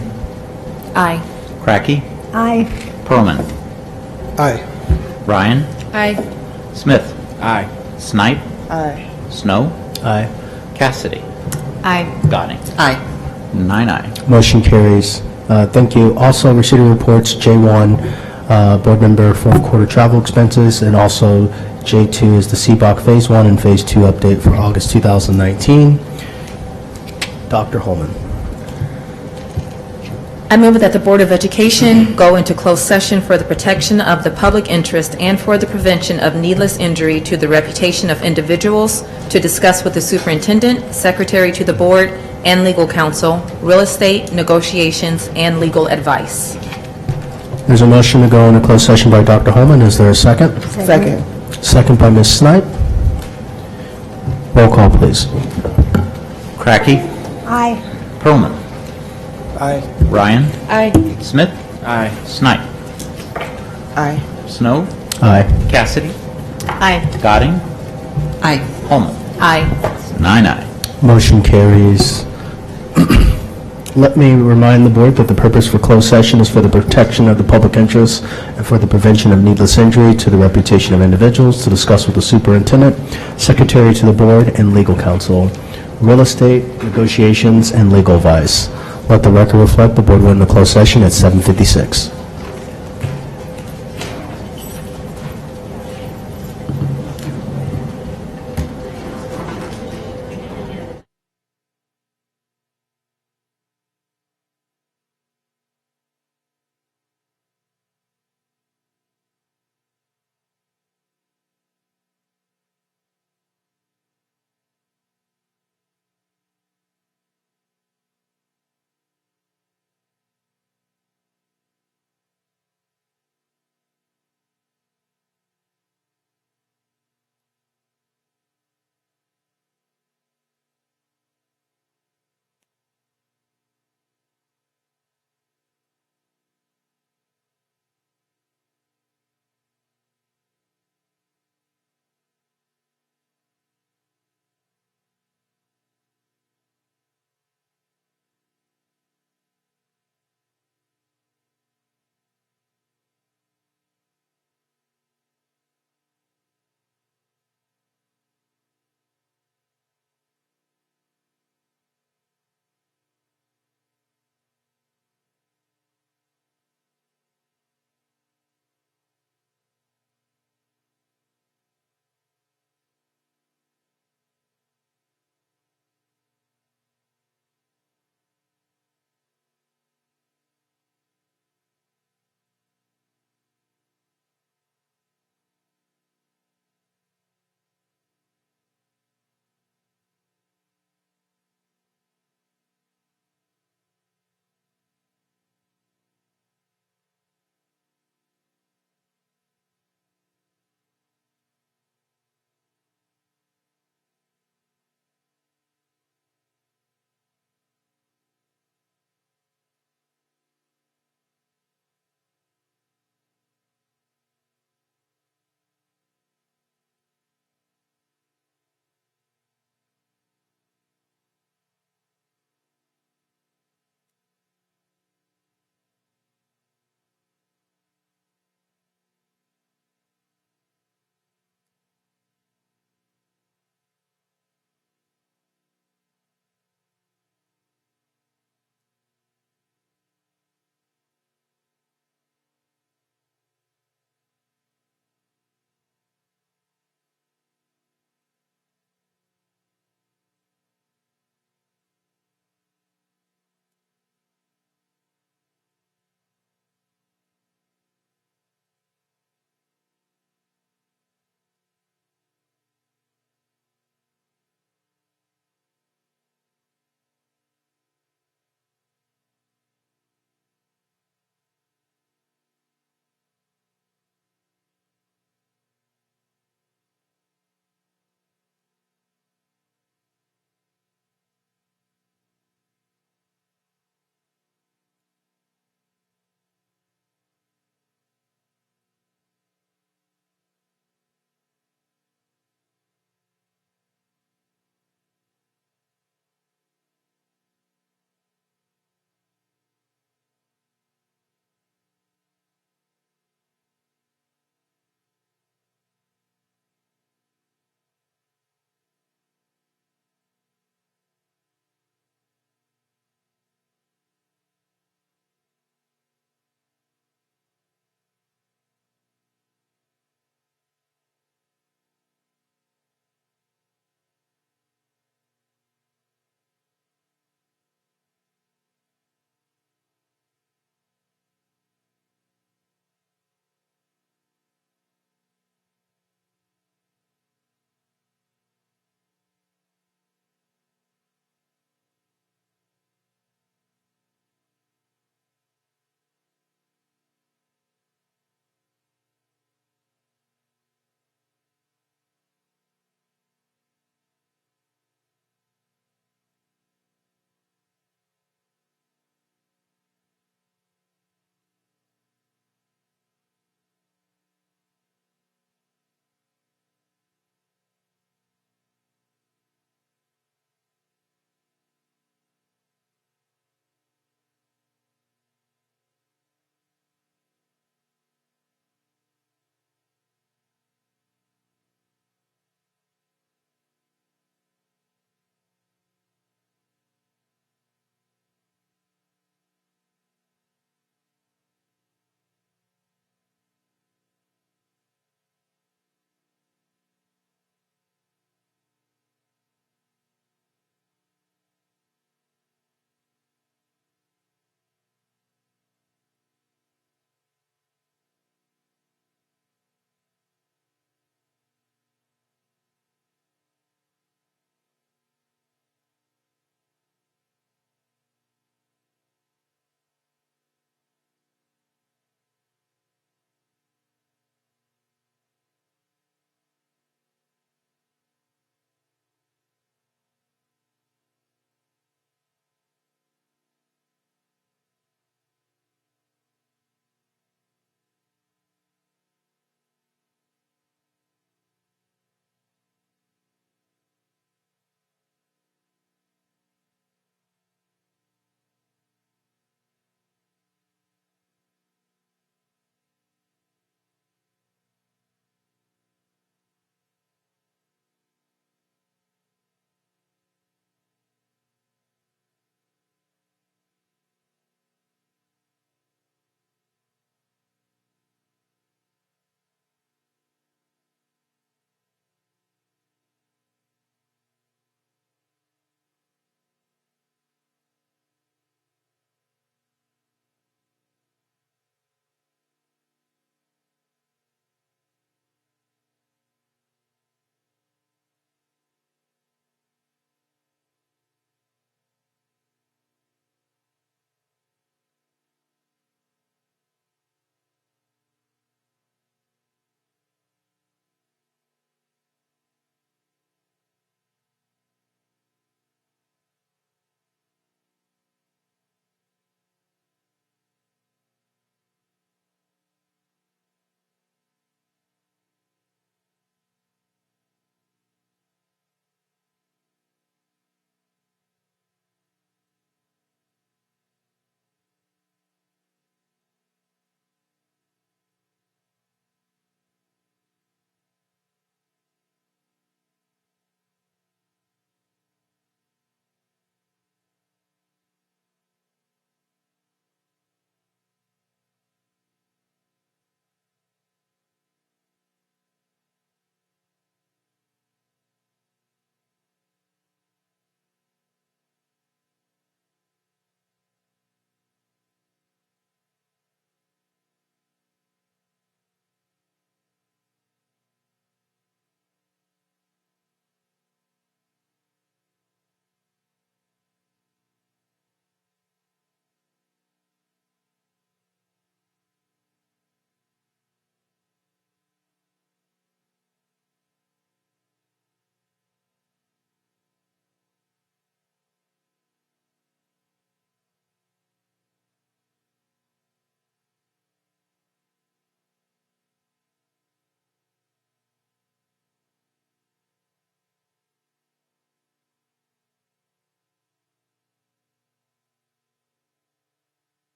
Aye. Cracky, Aye. Pearlman, Aye. Ryan, Aye. Smith, Aye. Snipe, Aye. Snow, Aye. Cassidy, Aye. Godding. Aye. 9-0. Motion carries. Thank you. Also, receiving reports, J1, Board Member fourth quarter travel expenses, and also J2 is the CBOC Phase 1 and Phase 2 update for August 2019. Dr. Holman. I move that the Board of Education go into closed session for the protection of the public interest and for the prevention of needless injury to the reputation of individuals to discuss with the superintendent, secretary to the board, and legal counsel, real estate, negotiations, and legal advice. There's a motion to go into closed session by Dr. Holman. Is there a second? Second. Second by Ms. Snipe. Roll call, please. Cracky, Aye. Pearlman, Aye. Ryan, Aye. Smith, Aye. Snipe, Aye. Snow, Aye. Cassidy, Aye. Godding, Aye. Holman. Aye. 9-0. Motion carries. Let me remind the board that the purpose for closed session is for the protection of the public interest and for the prevention of needless injury to the reputation of individuals, to discuss with the superintendent, secretary to the board, and legal counsel, real estate, negotiations, and legal advice. Let the record reflect the board went into closed session at 7:56.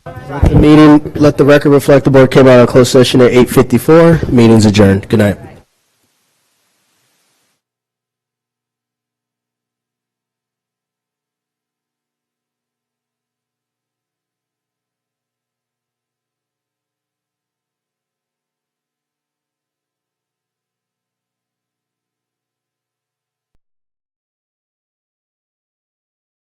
The meeting, let the record reflect the board came out of closed session at 8:54. Meeting's adjourned. Good night.